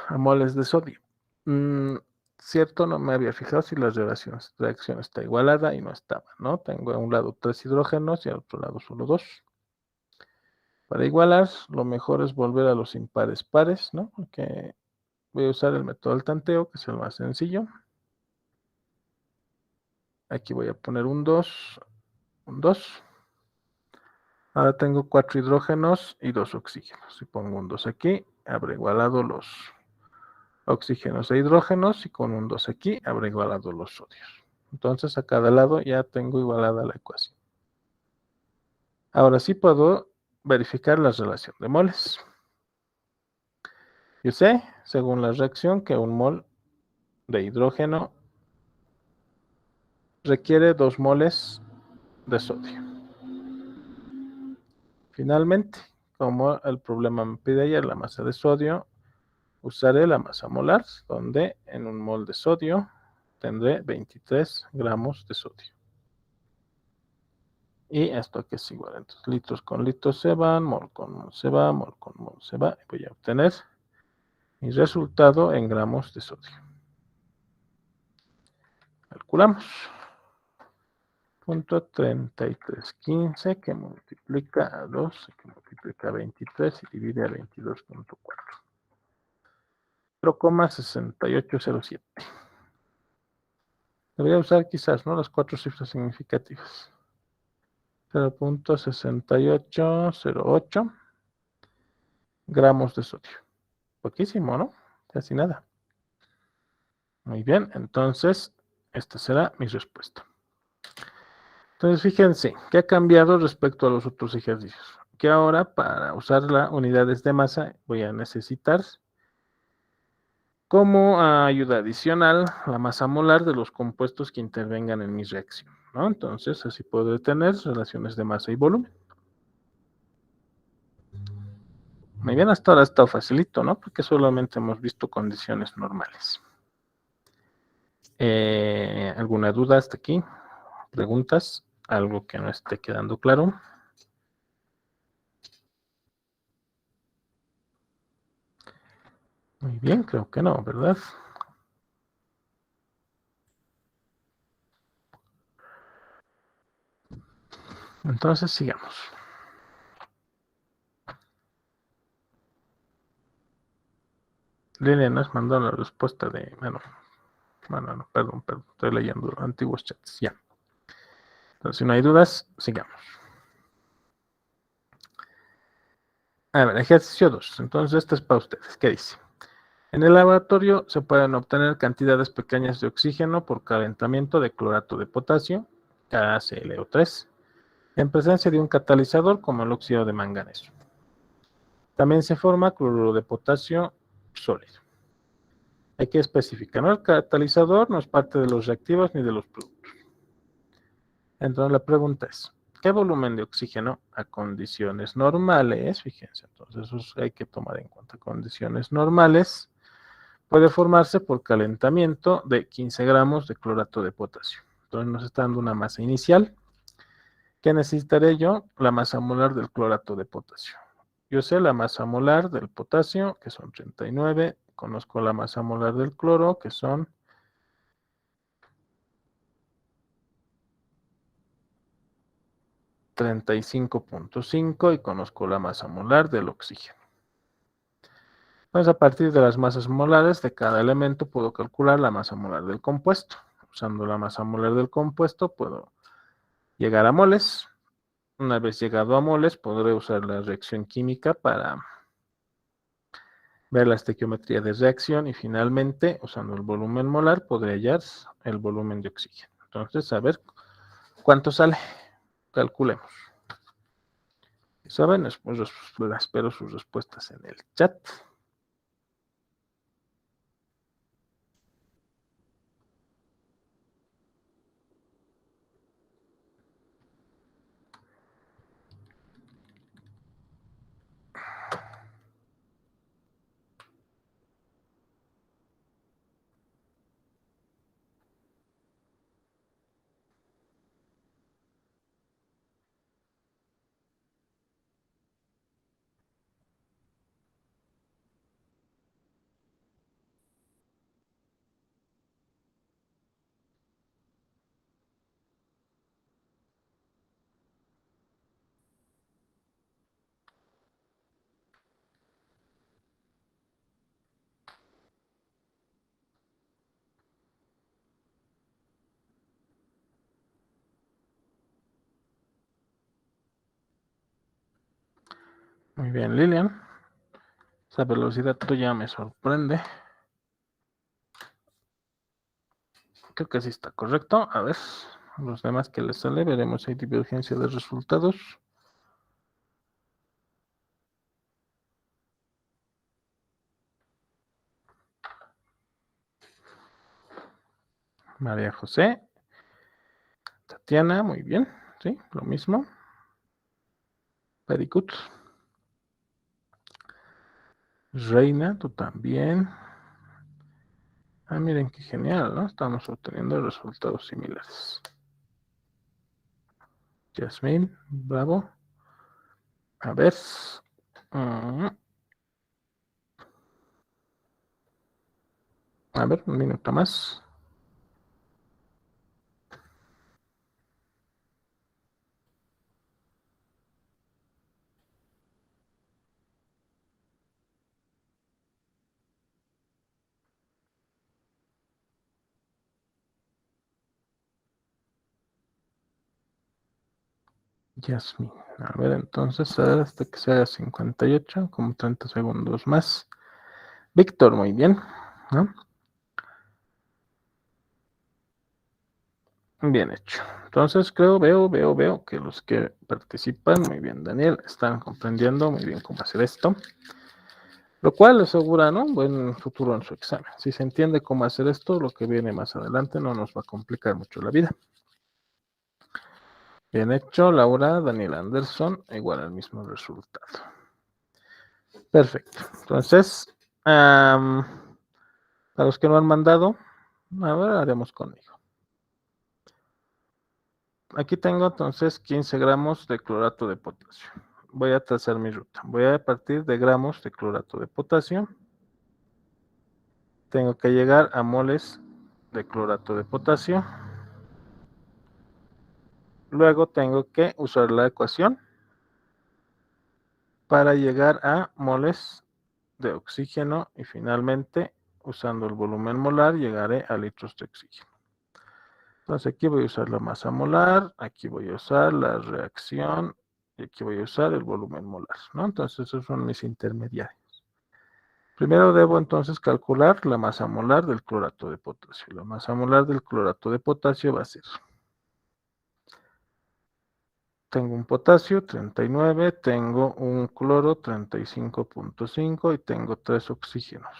a moles de sodio. Cierto, no me había fijado si la reacción está igualada y no estaba, ¿no? Tengo a un lado 3 hidrógenos y al otro lado solo 2. Para igualar, lo mejor es volver a los impares pares, ¿no? Porque voy a usar el método del tanteo, que es el más sencillo. Aquí voy a poner un 2, un 2. Ahora tengo 4 hidrógenos y 2 oxígenos. Si pongo un 2 aquí, habré igualado los oxígenos e hidrógenos, y con un 2 aquí habré igualado los sodios. Entonces a cada lado ya tengo igualada la ecuación. Ahora sí puedo verificar la relación de moles. Yo sé, según la reacción, que un mol de hidrógeno requiere 2 moles de sodio. Finalmente, como el problema me pide ayer la masa de sodio, usaré la masa molar, donde en un mol de sodio tendré 23 gramos de sodio. Y esto que es igual, entonces litros con litros se van, mol con mol se va, mol con mol se va, y voy a obtener mi resultado en gramos de sodio. Calculamos. Punto 3315 que multiplica a 2, que multiplica a 23 y divide a 22,4. 0,6807. Debería usar quizás, ¿no?, las 4 cifras significativas. 0,6808 gramos de sodio. Poquísimo, ¿no? Casi nada. Muy bien, entonces esta será mi respuesta. Entonces fíjense, ¿qué ha cambiado respecto a los otros ejercicios? Que ahora para usar las unidades de masa voy a necesitar como ayuda adicional la masa molar de los compuestos que intervengan en mi reacción, ¿no? Entonces así puedo tener relaciones de masa y volumen. Muy bien, hasta ahora está facilito, ¿no? Porque solamente hemos visto condiciones normales. ¿Alguna duda hasta aquí? ¿Preguntas? ¿Algo que no esté quedando claro? Muy bien, creo que no, ¿verdad? Entonces sigamos. Lilian nos mandó la respuesta de... no, perdón, estoy leyendo antiguos chats, ya. Entonces, si no hay dudas, sigamos. A ver, ejercicio 2. Entonces, este es para ustedes. ¿Qué dice? En el laboratorio se pueden obtener cantidades pequeñas de oxígeno por calentamiento de clorato de potasio, KClO3, en presencia de un catalizador como el óxido de manganeso. También se forma cloruro de potasio sólido. Hay que especificar, ¿no? El catalizador no es parte de los reactivos ni de los productos. Entonces la pregunta es, ¿qué volumen de oxígeno a condiciones normales? Fíjense, entonces eso hay que tomar en cuenta. Condiciones normales puede formarse por calentamiento de 15 gramos de clorato de potasio. Entonces nos está dando una masa inicial. ¿Qué necesitaré yo? La masa molar del clorato de potasio. Yo sé la masa molar del potasio, que son 39. Conozco la masa molar del cloro, que son 35.5, y conozco la masa molar del oxígeno. Pues a partir de las masas molares de cada elemento puedo calcular la masa molar del compuesto. Usando la masa molar del compuesto puedo llegar a moles. Una vez llegado a moles, podré usar la reacción química para ver la estequiometría de reacción y finalmente, usando el volumen molar, podré hallar el volumen de oxígeno. Entonces, a ver cuánto sale. Calculemos. Si saben, después espero sus respuestas en el chat. Muy bien, Lilian. Esa velocidad tuya me sorprende. Creo que sí está correcto. A ver, los demás que les sale, veremos si hay divergencia de resultados. María José. Tatiana, muy bien. Sí, lo mismo. Pericut. Reina, tú también. Ah, miren qué genial, ¿no? Estamos obteniendo resultados similares. Yasmín, bravo. A ver. A ver, un minuto más. Yasmín. A ver, entonces, hasta que sea 58, como 30 segundos más. Víctor, muy bien, ¿no? Bien hecho. Entonces veo que los que participan, muy bien, Daniel, están comprendiendo muy bien cómo hacer esto, lo cual asegura, ¿no?, un buen futuro en su examen. Si se entiende cómo hacer esto, lo que viene más adelante no nos va a complicar mucho la vida. Bien hecho, Laura, Daniel Anderson, igual al mismo resultado. Perfecto. Entonces, para los que no han mandado, ahora haremos conmigo. Aquí tengo entonces 15 gramos de clorato de potasio. Voy a trazar mi ruta. Voy a partir de gramos de clorato de potasio. tengo que llegar a moles de clorato de potasio. Luego tengo que usar la ecuación para llegar a moles de oxígeno y finalmente, usando el volumen molar, llegaré a litros de oxígeno. Entonces aquí voy a usar la masa molar, aquí voy a usar la reacción y aquí voy a usar el volumen molar, ¿no? Entonces esos son mis intermediarios. Primero debo entonces calcular la masa molar del clorato de potasio. La masa molar del clorato de potasio va a ser, tengo un potasio 39, tengo un cloro 35.5 y tengo 3 oxígenos.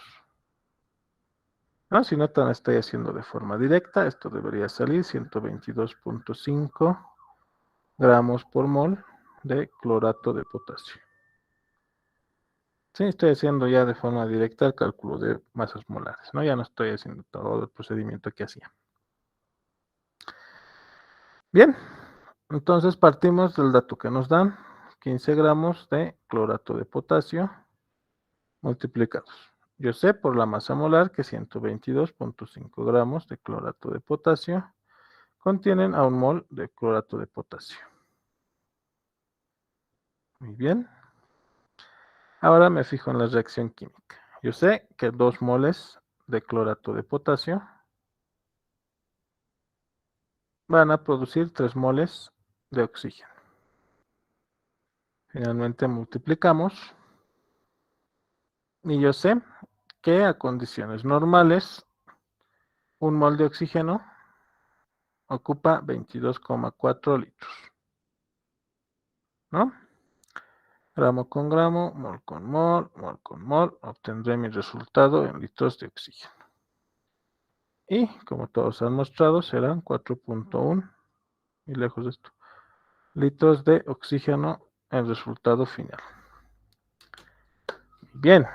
¿No? Si no tan estoy haciendo de forma directa, esto debería salir 122.5 gramos por mol de clorato de potasio. Sí, estoy haciendo ya de forma directa el cálculo de masas molares, ¿no? Ya no estoy haciendo todo el procedimiento que hacía. Bien, entonces partimos del dato que nos dan, 15 gramos de clorato de potasio multiplicados. Yo sé por la masa molar que 122.5 gramos de clorato de potasio contienen a un mol de clorato de potasio. Muy bien. Ahora me fijo en la reacción química. Yo sé que 2 moles de clorato de potasio van a producir 3 moles de oxígeno. Finalmente multiplicamos y yo sé que a condiciones normales un mol de oxígeno ocupa 22,4 litros, ¿no? Gramo con gramo, mol con mol, mol con mol, obtendré mi resultado en litros de oxígeno. Y como todos han mostrado, serán 4.1, y lejos de esto, litros de oxígeno en resultado final. Bien,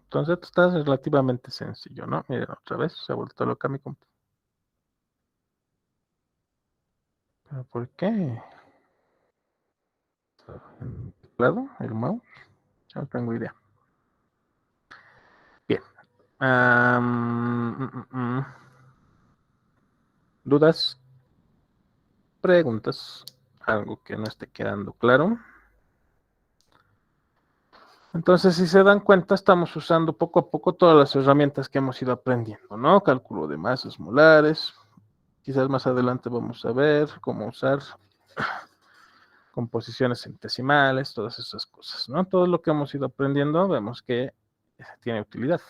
entonces esto está relativamente sencillo, ¿no? Miren, otra vez se ha vuelto loca mi compu. ¿Pero por qué? ¿El teclado? ¿El mouse? Ya no tengo idea. Bien. ¿Dudas? ¿Preguntas? ¿Algo que no esté quedando claro? Entonces, si se dan cuenta, estamos usando poco a poco todas las herramientas que hemos ido aprendiendo, ¿no? Cálculo de masas molares. Quizás más adelante vamos a ver cómo usar composiciones centesimales, todas esas cosas, ¿no? Todo lo que hemos ido aprendiendo vemos que tiene utilidad.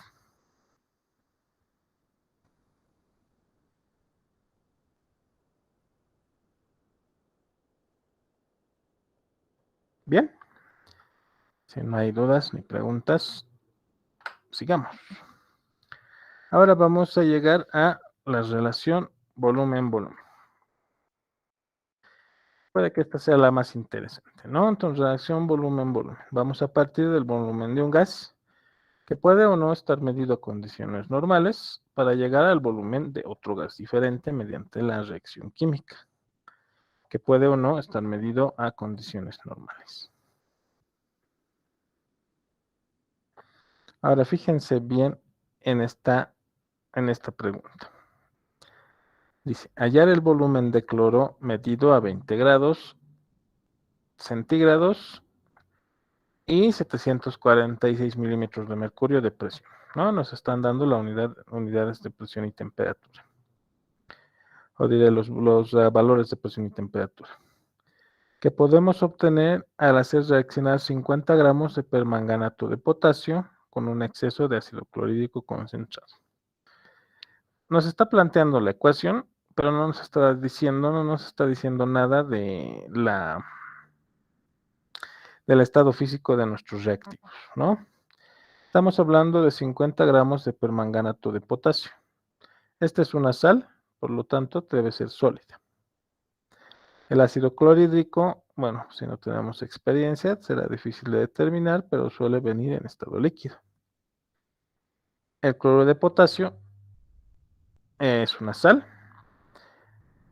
Bien. Si no hay dudas ni preguntas, sigamos. Ahora vamos a llegar a la relación volumen-volumen. Puede que esta sea la más interesante, ¿no? Entonces, relación volumen-volumen. Vamos a partir del volumen de un gas que puede o no estar medido a condiciones normales para llegar al volumen de otro gas diferente mediante la reacción química, que puede o no estar medido a condiciones normales. Ahora, fíjense bien en esta pregunta. Dice, hallar el volumen de cloro medido a 20 grados centígrados y 746 milímetros de mercurio de presión, ¿no? Nos están dando la unidades de presión y temperatura. O diré los valores de presión y temperatura. Que podemos obtener al hacer reaccionar 50 gramos de permanganato de potasio con un exceso de ácido clorhídrico concentrado. Nos está planteando la ecuación, pero no nos está diciendo nada de del estado físico de nuestros reactivos, ¿no? Estamos hablando de 50 gramos de permanganato de potasio. Esta es una sal, por lo tanto debe ser sólida. El ácido clorhídrico, bueno, si no tenemos experiencia, será difícil de determinar, pero suele venir en estado líquido. El cloruro de potasio es una sal,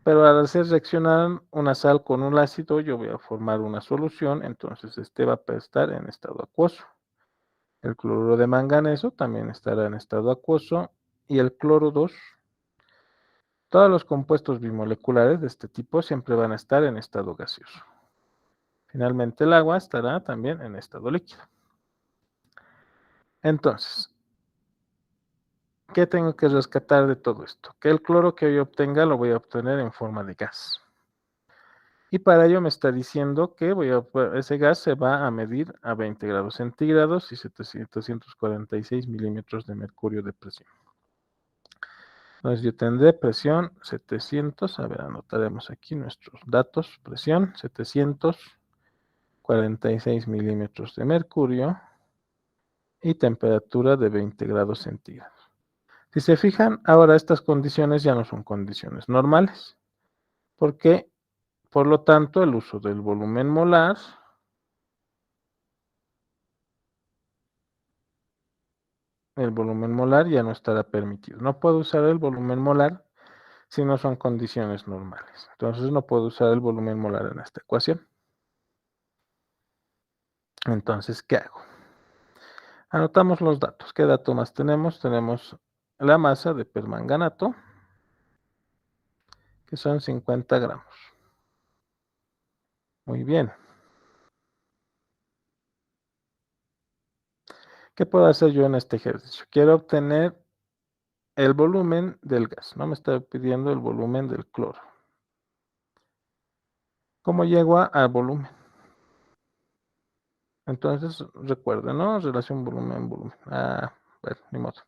pero al hacer reaccionar una sal con un ácido, yo voy a formar una solución, entonces este va a estar en estado acuoso. El cloruro de manganeso también estará en estado acuoso y el cloro 2, todos los compuestos bimoleculares de este tipo siempre van a estar en estado gaseoso. Finalmente el agua estará también en estado líquido. Entonces, ¿qué tengo que rescatar de todo esto? Que el cloro que yo obtenga lo voy a obtener en forma de gas. Y para ello me está diciendo que ese gas se va a medir a 20 grados centígrados y 746 milímetros de mercurio de presión. Entonces yo tendré presión 700, a ver, anotaremos aquí nuestros datos, presión 746 milímetros de mercurio y temperatura de 20 grados centígrados. Si se fijan, ahora estas condiciones ya no son condiciones normales, porque por lo tanto el uso del volumen molar ya no estará permitido. No puedo usar el volumen molar si no son condiciones normales. Entonces no puedo usar el volumen molar en esta ecuación. Entonces, ¿qué hago? Anotamos los datos. ¿Qué dato más tenemos? Tenemos la masa de permanganato, que son 50 gramos. Muy bien. ¿Qué puedo hacer yo en este ejercicio? Quiero obtener el volumen del gas. No me está pidiendo el volumen del cloro. ¿Cómo llego al volumen? Entonces, recuerden, ¿no? Relación volumen-volumen. Bueno, ni modo.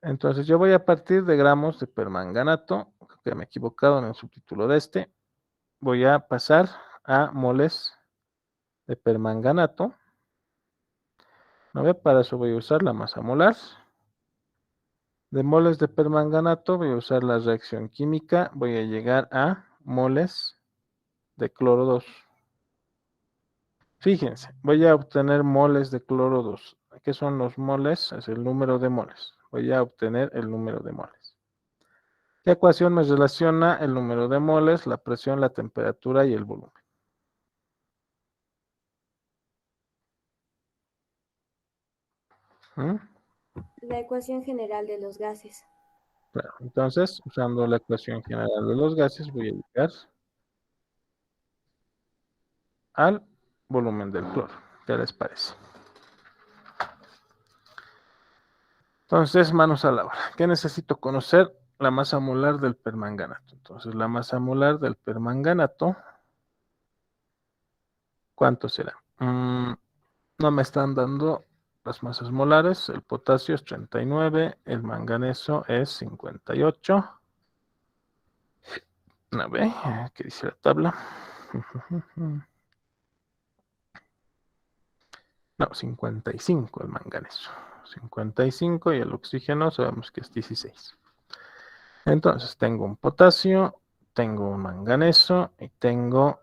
Entonces, yo voy a partir de gramos de permanganato, que me he equivocado en el subtítulo de este. Voy a pasar a moles de permanganato. ¿No ve? Para eso voy a usar la masa molar. De moles de permanganato voy a usar la reacción química. Voy a llegar a moles de cloro 2. Fíjense, voy a obtener moles de cloro 2. ¿Qué son los moles? Es el número de moles. Voy a obtener el número de moles. ¿Qué ecuación me relaciona el número de moles, la presión, la temperatura y el volumen? ¿Mm? La ecuación general de los gases. Claro, entonces, usando la ecuación general de los gases, voy a llegar al volumen del cloro. ¿Qué les parece? Entonces, manos a la obra. ¿Qué necesito conocer? La masa molar del permanganato. Entonces, la masa molar del permanganato, ¿cuánto será? No me están dando las masas molares. El potasio es 39, el manganeso es 58. A ver, ¿qué dice la tabla? No, 55 el manganeso. 55 y el oxígeno sabemos que es 16. Entonces tengo un potasio, tengo un manganeso y tengo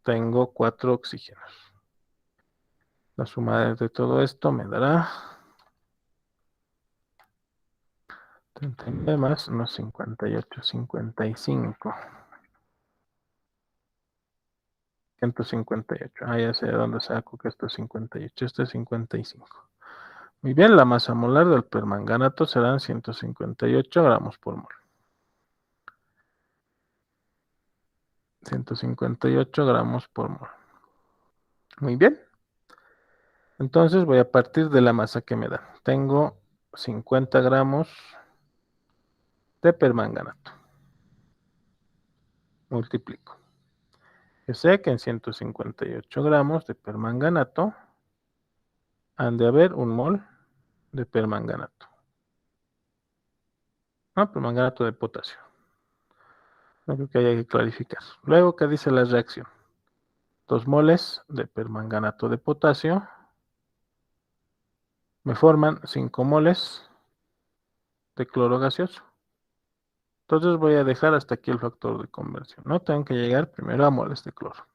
4 oxígenos. La suma de todo esto me dará 39 más unos 58, 55. 158. Ya sé de dónde saco que esto es 58. Este es 55. Muy bien, la masa molar del permanganato serán 158 gramos por mol. 158 gramos por mol. Muy bien. Entonces voy a partir de la masa que me dan. Tengo 50 gramos de permanganato. Multiplico. Yo sé que en 158 gramos de permanganato han de haber un mol de permanganato. No, permanganato de potasio. No creo que haya que clarificar. Luego, ¿qué dice la reacción? 2 moles de permanganato de potasio me forman 5 moles de cloro gaseoso. Entonces voy a dejar hasta aquí el factor de conversión. No tengo que llegar primero a moles de cloro.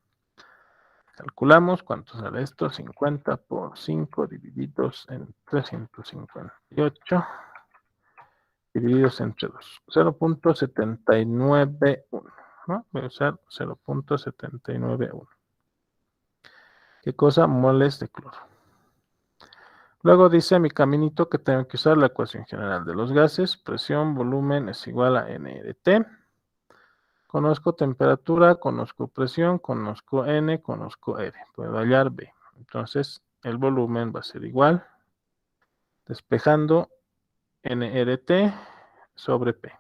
Calculamos cuánto sale esto. 50 por 5 divididos entre 358 divididos entre 2. 0.791. ¿No? Voy a usar 0.791. ¿Qué cosa? Moles de cloro. Luego dice mi caminito que tengo que usar la ecuación general de los gases. Presión, volumen es igual a N de T. Conozco temperatura, conozco presión, conozco N, conozco R. Puedo hallar B. Entonces, el volumen va a ser igual, despejando nRT sobre P.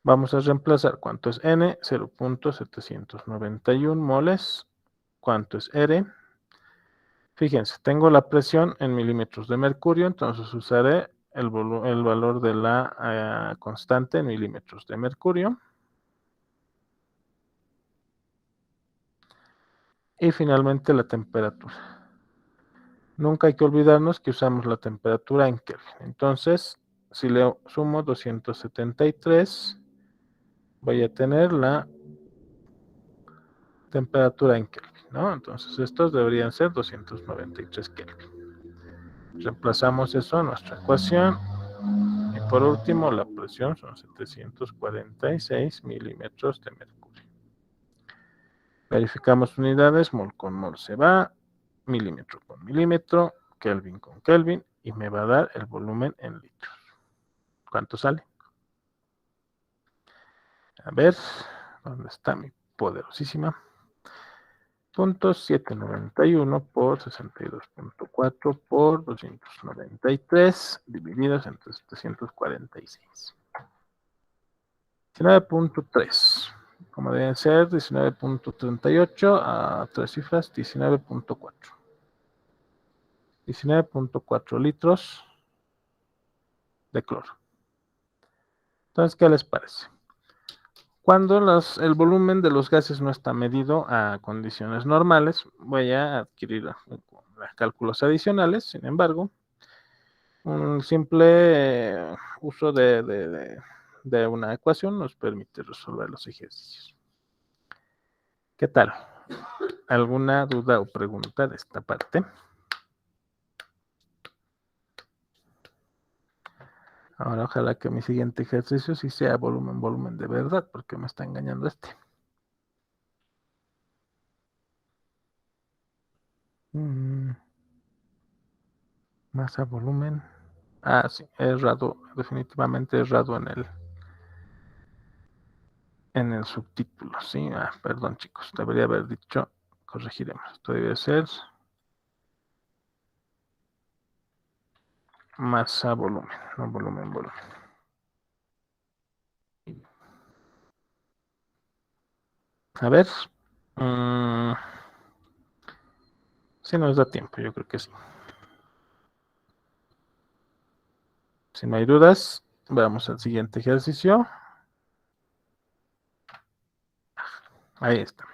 Vamos a reemplazar cuánto es N, 0.791 moles. ¿Cuánto es R? Fíjense, tengo la presión en milímetros de mercurio, entonces usaré el valor de la constante en milímetros de mercurio. Y finalmente la temperatura. Nunca hay que olvidarnos que usamos la temperatura en Kelvin. Entonces, si le sumo 273, voy a tener la temperatura en Kelvin, ¿no? Entonces, estos deberían ser 293 Kelvin. Reemplazamos eso en nuestra ecuación. Y por último, la presión son 746 milímetros de mercurio. Verificamos unidades, mol con mol se va, milímetro con milímetro, Kelvin con Kelvin, y me va a dar el volumen en litros. ¿Cuánto sale? A ver, ¿dónde está mi poderosísima? 0.791 por 62.4 por 293 divididos entre 746. 19.3. Como deben ser, 19.38 a 3 cifras, 19.4. 19.4 litros de cloro. Entonces, ¿qué les parece? Cuando el volumen de los gases no está medido a condiciones normales, voy a adquirir cálculos adicionales. Sin embargo, un simple uso de una ecuación nos permite resolver los ejercicios. ¿Qué tal? ¿Alguna duda o pregunta de esta parte? Ahora ojalá que mi siguiente ejercicio sí sea volumen de verdad, porque me está engañando este. Masa, volumen. Ah, sí, he errado, definitivamente he errado en el subtítulo, sí. Perdón, chicos, debería haber dicho, corregiremos. Esto debe ser masa, volumen, no volumen. A ver. Si nos da tiempo, yo creo que sí. Si no hay dudas, vamos al siguiente ejercicio. Ahí está.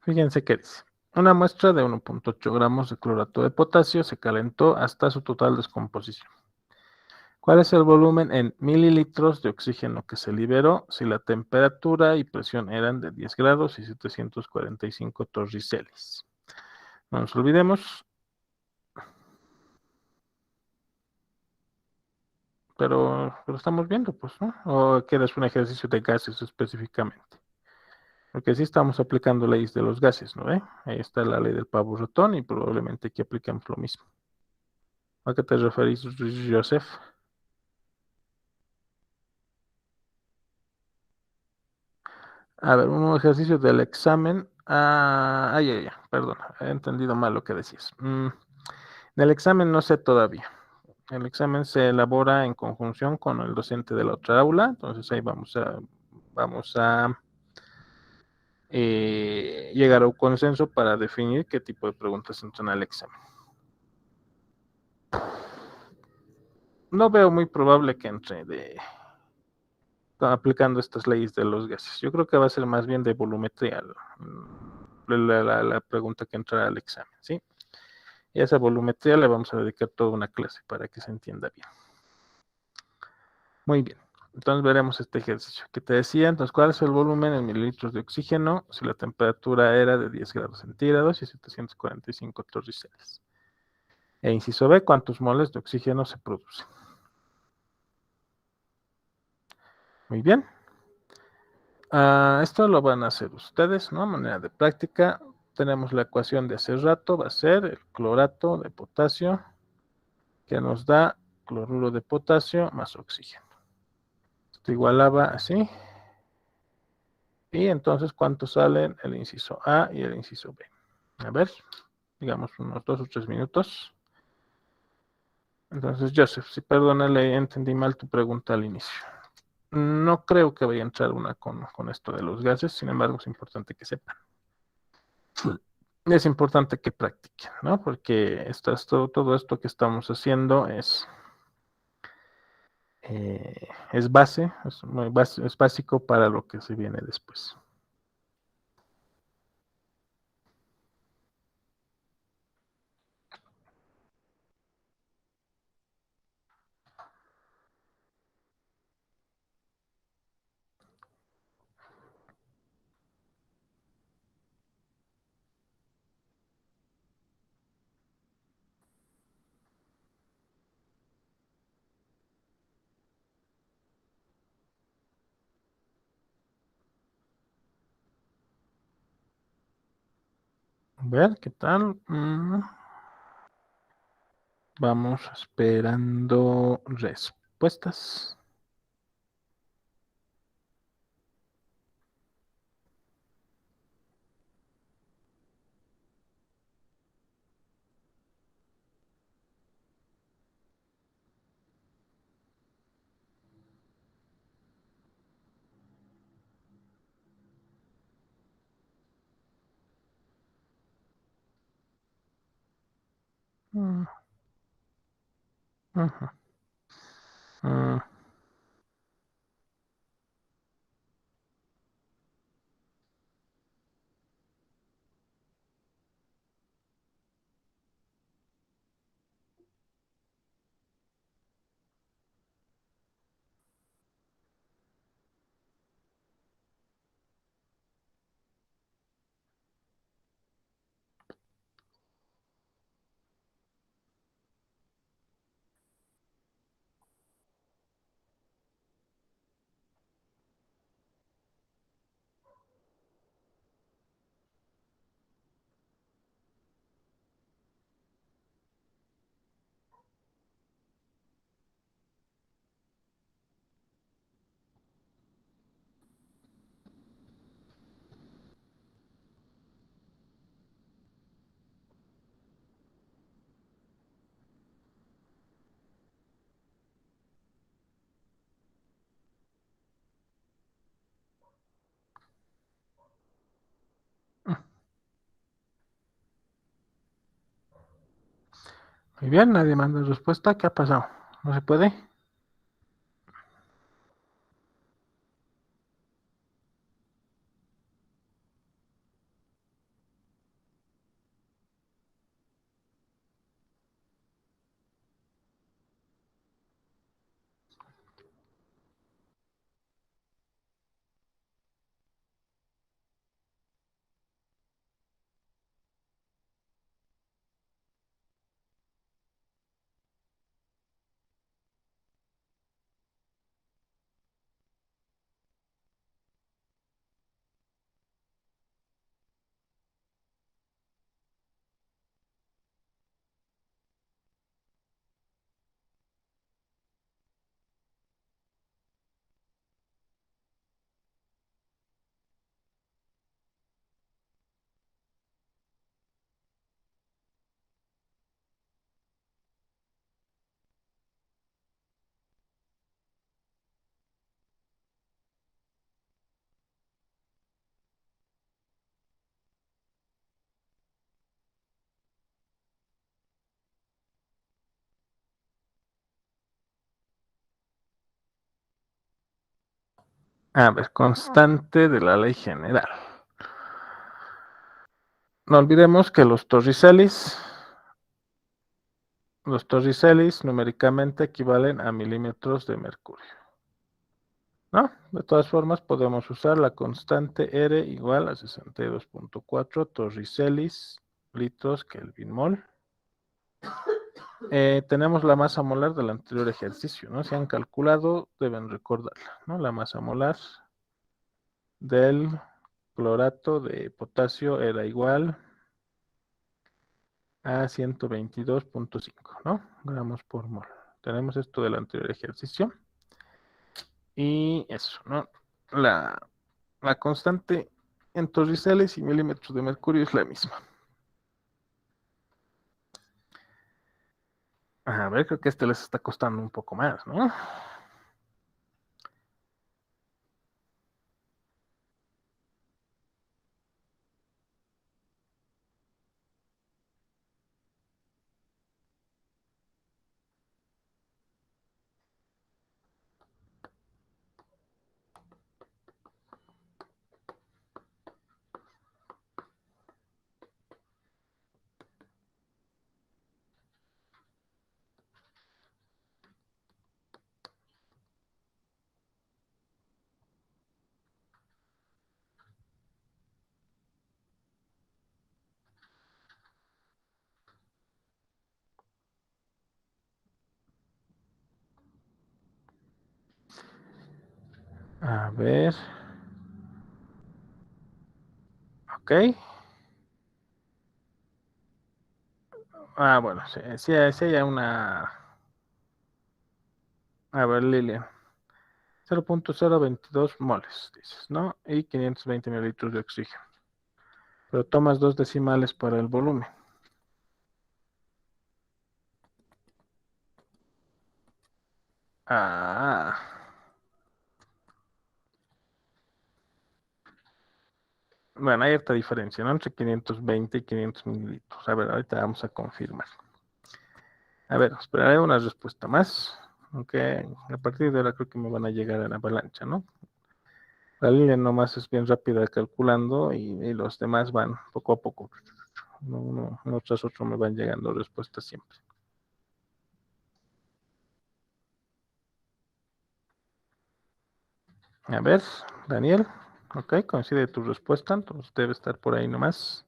Fíjense qué dice. Una muestra de 1.8 gramos de clorato de potasio se calentó hasta su total descomposición. ¿Cuál es el volumen en mililitros de oxígeno que se liberó si la temperatura y presión eran de 10 grados y 745 torriceles? No nos olvidemos, pero lo estamos viendo, pues, ¿no? ¿O quieres un ejercicio de gases específicamente? Porque sí estamos aplicando leyes de los gases, ¿no? Ahí está la ley del pavo ratón y probablemente aquí apliquemos lo mismo. ¿A qué te referís, Joseph? A ver, un ejercicio del examen. Perdón, he entendido mal lo que decías. Del examen no sé todavía. El examen se elabora en conjunción con el docente de la otra aula, entonces ahí vamos a llegar a un consenso para definir qué tipo de preguntas entran al examen. No veo muy probable que entre aplicando estas leyes de los gases. Yo creo que va a ser más bien de volumetría la pregunta que entrará al examen, ¿sí? Y a esa volumetría le vamos a dedicar toda una clase para que se entienda bien. Muy bien. Entonces veremos este ejercicio que te decía. Entonces, ¿cuál es el volumen en mililitros de oxígeno si la temperatura era de 10 grados centígrados y 745 torriceles? E inciso B, ¿cuántos moles de oxígeno se producen? Muy bien. Esto lo van a hacer ustedes, ¿no? Manera de práctica. Tenemos la ecuación de hace rato, va a ser el clorato de potasio, que nos da cloruro de potasio más oxígeno. Esto igualaba así. Y entonces, ¿cuánto salen el inciso A y el inciso B? A ver, digamos unos 2 o 3 minutos. Entonces, Joseph, si perdónale, entendí mal tu pregunta al inicio. No creo que vaya a entrar una con esto de los gases, sin embargo, es importante que sepan. Es importante que practiquen, ¿no? Porque todo esto que estamos haciendo es base, es básico para lo que se viene después. A ver, ¿qué tal? Vamos esperando respuestas. Mm, ujú, mm. Muy bien, nadie manda respuesta. ¿Qué ha pasado? ¿No se puede? A ver, constante de la ley general. No olvidemos que los torricelis numéricamente equivalen a milímetros de mercurio, ¿no? De todas formas, podemos usar la constante R igual a 62.4 torricelis litros Kelvin mol. Tenemos la masa molar del anterior ejercicio, ¿no? Si han calculado, deben recordarla, ¿no? La masa molar del clorato de potasio era igual a 122.5, ¿no? Gramos por mol. Tenemos esto del anterior ejercicio. Y eso, ¿no? La constante en torriceles y milímetros de mercurio es la misma. A ver, creo que este les está costando un poco más, ¿no? A ver. Ok. Bueno, sí hay una. A ver, Lilian. 0.022 moles, dices, ¿no? Y 520 mililitros de oxígeno. Pero tomas 2 decimales para el volumen. Ah. Bueno, hay esta diferencia, ¿no? Entre 520 y 500 mililitros. A ver, ahorita vamos a confirmar. A ver, esperaré una respuesta más. Aunque a partir de ahora creo que me van a llegar en avalancha, ¿no? La línea nomás es bien rápida calculando y los demás van poco a poco. Uno tras otro me van llegando respuestas siempre. A ver, Daniel. Ok, coincide tu respuesta, entonces debe estar por ahí nomás.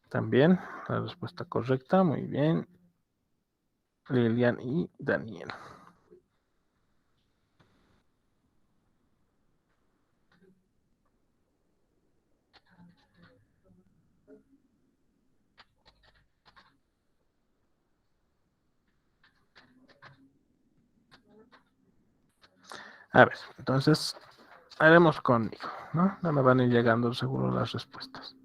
También la respuesta correcta, muy bien. Lilian y Daniel. A ver, entonces haremos conmigo, ¿no? Ya me van a ir llegando seguro las respuestas.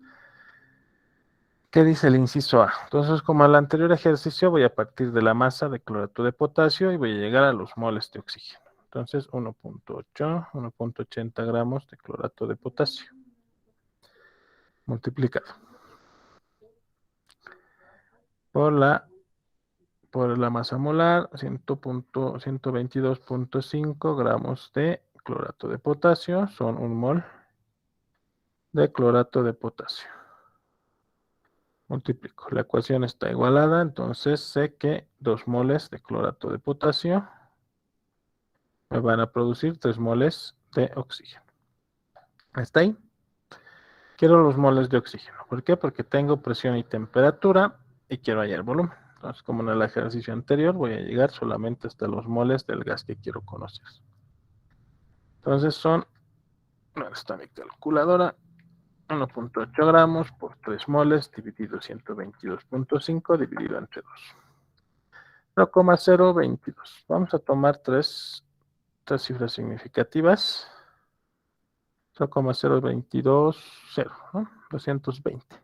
¿Qué dice el inciso A? Entonces, como el anterior ejercicio, voy a partir de la masa de clorato de potasio y voy a llegar a los moles de oxígeno. Entonces, 1.8, 1.80 gramos de clorato de potasio multiplicado por la masa molar, 122.5 gramos de clorato de potasio, son 1 mol de clorato de potasio. Multiplico. La ecuación está igualada, entonces sé que 2 moles de clorato de potasio me van a producir 3 moles de oxígeno. ¿Está ahí? Quiero los moles de oxígeno. ¿Por qué? Porque tengo presión y temperatura y quiero hallar volumen. Entonces, como en el ejercicio anterior, voy a llegar solamente hasta los moles del gas que quiero conocer. Entonces son, ¿dónde está mi calculadora? 1.8 gramos por 3 moles dividido 122.5 dividido entre 2. 0,022. Vamos a tomar tres cifras significativas. 0,0220, ¿no? 220.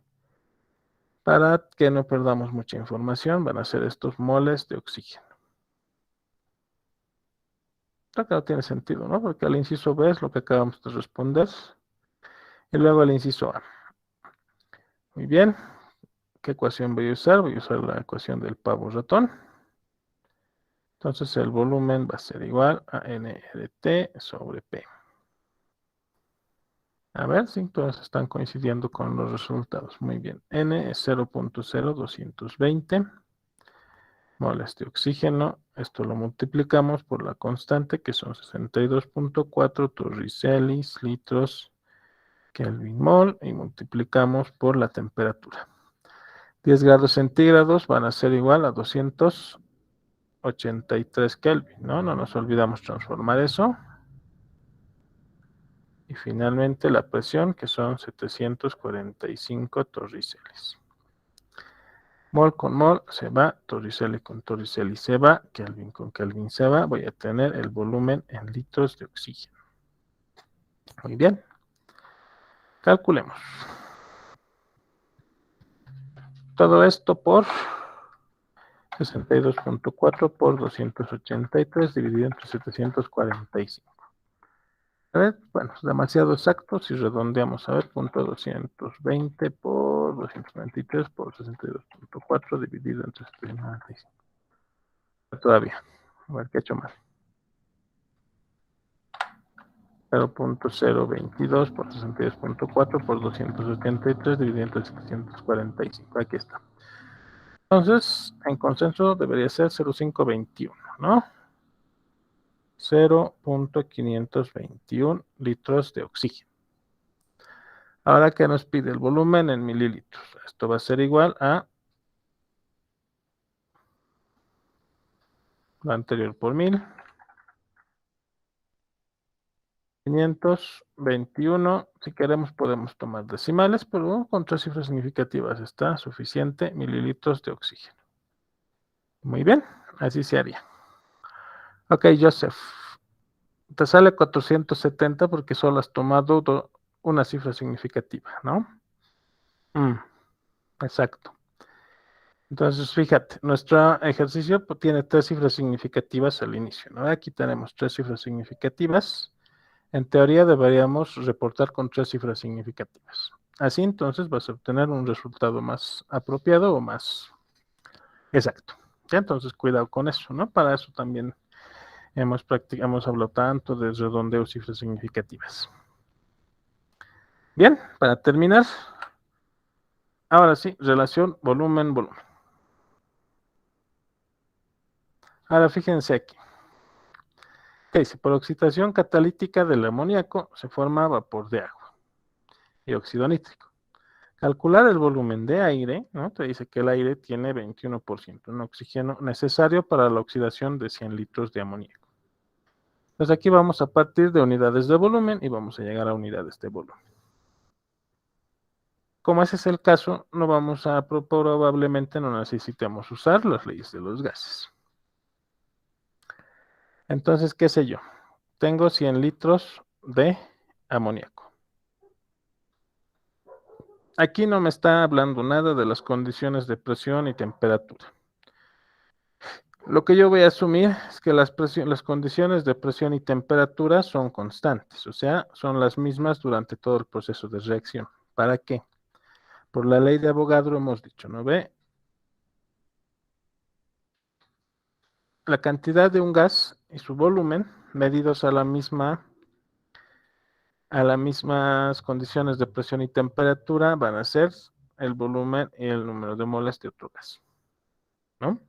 Para que no perdamos mucha información, van a ser estos moles de oxígeno. Creo que no tiene sentido, ¿no? Porque el inciso B es lo que acabamos de responder. Y luego el inciso A. Muy bien. ¿Qué ecuación voy a usar? Voy a usar la ecuación del pavo ratón. Entonces el volumen va a ser igual a N de T sobre P. A ver si todos están coincidiendo con los resultados. Muy bien. N es 0.0220 moles de oxígeno. Esto lo multiplicamos por la constante, que son 62.4 torricelis litros Kelvin mol, y multiplicamos por la temperatura. 10 grados centígrados van a ser igual a 283 Kelvin, ¿no? No nos olvidamos transformar eso. Y finalmente la presión, que son 745 torriceles. Mol con mol se va, torricele con torricele se va, Kelvin con Kelvin se va. Voy a tener el volumen en litros de oxígeno. Muy bien. Calculemos. Todo esto por 62.4 por 283 dividido entre 745. A ver, bueno, es demasiado exacto. Si redondeamos, a ver, punto 220 por 293 por 62.4 dividido entre 795. Todavía. A ver, ¿qué he hecho mal? 0.022 por 62.4 por 283 dividido entre 745. Aquí está. Entonces, en consenso debería ser 0.521, ¿no? 0.521 litros de oxígeno. Ahora que nos pide el volumen en mililitros. Esto va a ser igual a lo anterior por 1000. 521. Si queremos podemos tomar decimales, pero con 3 cifras significativas está suficiente mililitros de oxígeno. Muy bien, así se haría. Ok, Joseph. Te sale 470 porque solo has tomado una cifra significativa, ¿no? Exacto. Entonces, fíjate, nuestro ejercicio tiene 3 cifras significativas al inicio, ¿no? Aquí tenemos 3 cifras significativas. En teoría deberíamos reportar con 3 cifras significativas. Así entonces vas a obtener un resultado más apropiado o más exacto. ¿Ya? Entonces, cuidado con eso, ¿no? Para eso también hemos hablado tanto de redondeo cifras significativas. Bien, para terminar, ahora sí, relación volumen-volumen. Ahora fíjense aquí. ¿Qué dice? Por oxidación catalítica del amoníaco se forma vapor de agua y óxido nítrico. Calcular el volumen de aire, ¿no? Te dice que el aire tiene 21% de oxígeno necesario para la oxidación de 100 litros de amoníaco. Entonces aquí vamos a partir de unidades de volumen y vamos a llegar a unidades de volumen. Como ese es el caso, probablemente no necesitemos usar las leyes de los gases. Entonces, qué sé yo, tengo 100 litros de amoníaco. Aquí no me está hablando nada de las condiciones de presión y temperatura. Lo que yo voy a asumir es que las condiciones de presión y temperatura son constantes, o sea, son las mismas durante todo el proceso de reacción. ¿Para qué? Por la ley de Avogadro hemos dicho, ¿no ve? La cantidad de un gas y su volumen medidos a las mismas condiciones de presión y temperatura van a ser el volumen y el número de moles de otro gas, ¿no?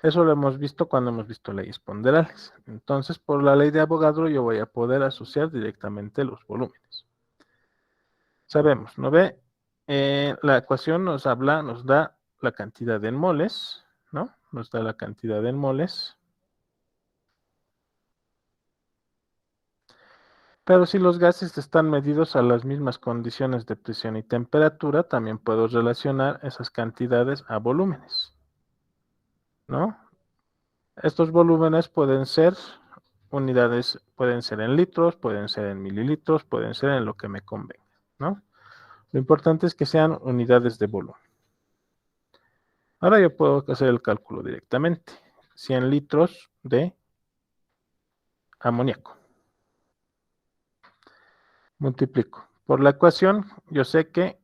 Eso lo hemos visto cuando hemos visto leyes ponderales. Entonces, por la ley de Avogadro yo voy a poder asociar directamente los volúmenes. Sabemos, ¿no ve? La ecuación nos da la cantidad en moles, ¿no? Nos da la cantidad en moles. Pero si los gases están medidos a las mismas condiciones de presión y temperatura, también puedo relacionar esas cantidades a volúmenes, ¿no? Estos volúmenes pueden ser unidades, pueden ser en litros, pueden ser en mililitros, pueden ser en lo que me convenga, ¿no? Lo importante es que sean unidades de volumen. Ahora yo puedo hacer el cálculo directamente. 100 litros de amoníaco. Multiplico. Por la ecuación, yo sé que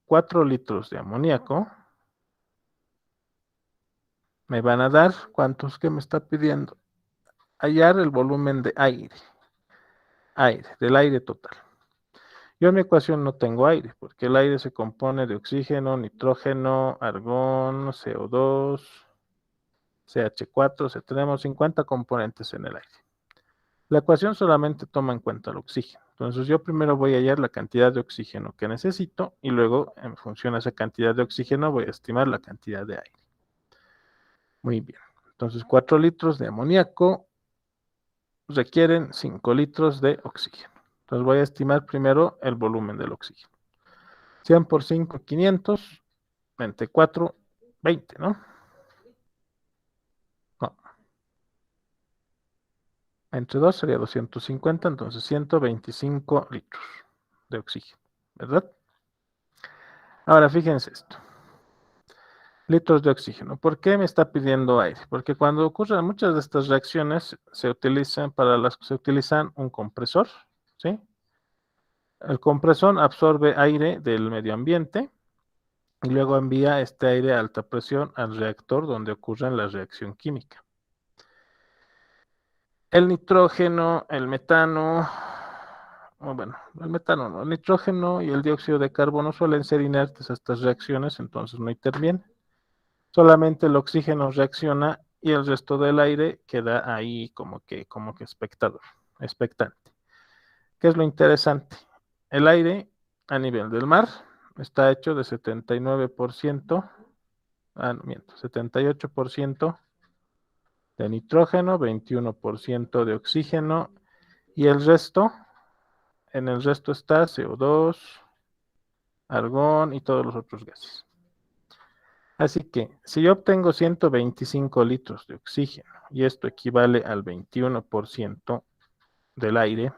4 litros de amoníaco me van a dar, ¿cuántos que me está pidiendo? Hallar el volumen de aire. Del aire total. Yo en mi ecuación no tengo aire, porque el aire se compone de oxígeno, nitrógeno, argón, CO2, CH4, o sea, tenemos 50 componentes en el aire. La ecuación solamente toma en cuenta el oxígeno. Entonces yo primero voy a hallar la cantidad de oxígeno que necesito y luego en función a esa cantidad de oxígeno voy a estimar la cantidad de aire. Muy bien. Entonces 4 litros de amoníaco requieren 5 litros de oxígeno. Entonces voy a estimar primero el volumen del oxígeno. 100 por 5, 500, 24, 20, ¿no? No. Entre 2 sería 250, entonces 125 litros de oxígeno, ¿verdad? Ahora fíjense esto. Litros de oxígeno. ¿Por qué me está pidiendo aire? Porque cuando ocurren muchas de estas reacciones se utilizan un compresor, ¿sí? El compresor absorbe aire del medio ambiente y luego envía este aire a alta presión al reactor donde ocurre la reacción química. El nitrógeno, el metano, bueno, el metano no, el nitrógeno y el dióxido de carbono suelen ser inertes a estas reacciones, entonces no intervienen. Solamente el oxígeno reacciona y el resto del aire queda ahí como que espectador, expectante. ¿Qué es lo interesante? El aire a nivel del mar está hecho de 79%, no miento, 78% de nitrógeno, 21% de oxígeno y el resto, en el resto está CO2, argón y todos los otros gases. Así que si yo obtengo 125 litros de oxígeno y esto equivale al 21% del aire,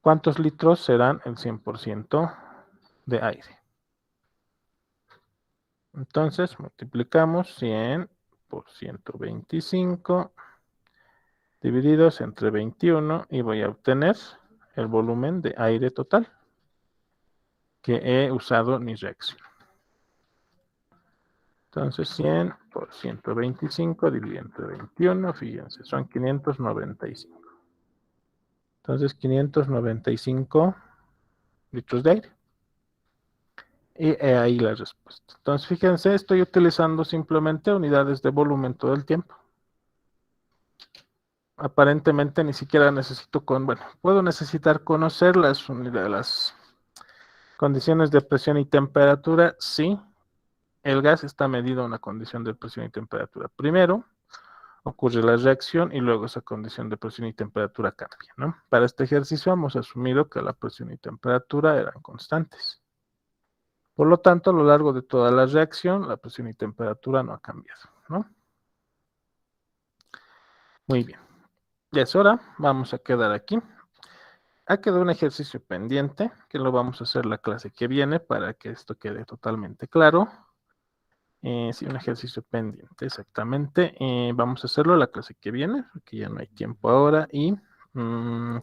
¿cuántos litros serán el 100% de aire? Entonces multiplicamos 100 por 125 divididos entre 21 y voy a obtener el volumen de aire total que he usado mi reacción. Entonces 100 por 125 dividido entre 21, fíjense, son 595. Entonces 595 litros de aire. Y ahí la respuesta. Entonces fíjense, estoy utilizando simplemente unidades de volumen todo el tiempo. Aparentemente ni siquiera necesito puedo necesitar conocer las unidades, las condiciones de presión y temperatura, sí. El gas está medido a una condición de presión y temperatura. Primero ocurre la reacción y luego esa condición de presión y temperatura cambia, ¿no? Para este ejercicio hemos asumido que la presión y temperatura eran constantes. Por lo tanto, a lo largo de toda la reacción, la presión y temperatura no ha cambiado, ¿no? Muy bien. Ya es hora, vamos a quedar aquí. Ha quedado un ejercicio pendiente, que lo vamos a hacer la clase que viene para que esto quede totalmente claro. Sí, un ejercicio pendiente, exactamente. Vamos a hacerlo la clase que viene, porque ya no hay tiempo ahora. Y,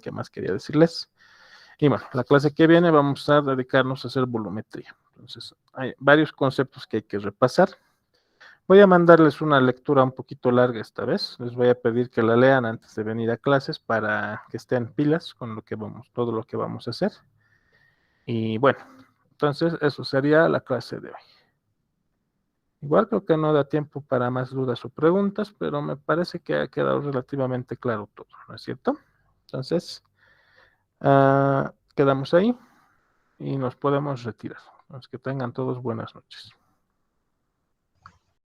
¿qué más quería decirles? Y bueno, la clase que viene vamos a dedicarnos a hacer volumetría. Entonces, hay varios conceptos que hay que repasar. Voy a mandarles una lectura un poquito larga esta vez. Les voy a pedir que la lean antes de venir a clases para que estén pilas con todo lo que vamos a hacer. Y bueno, entonces eso sería la clase de hoy. Igual creo que no da tiempo para más dudas o preguntas, pero me parece que ha quedado relativamente claro todo, ¿no es cierto? Entonces, quedamos ahí y nos podemos retirar. Entonces, que tengan todos buenas noches.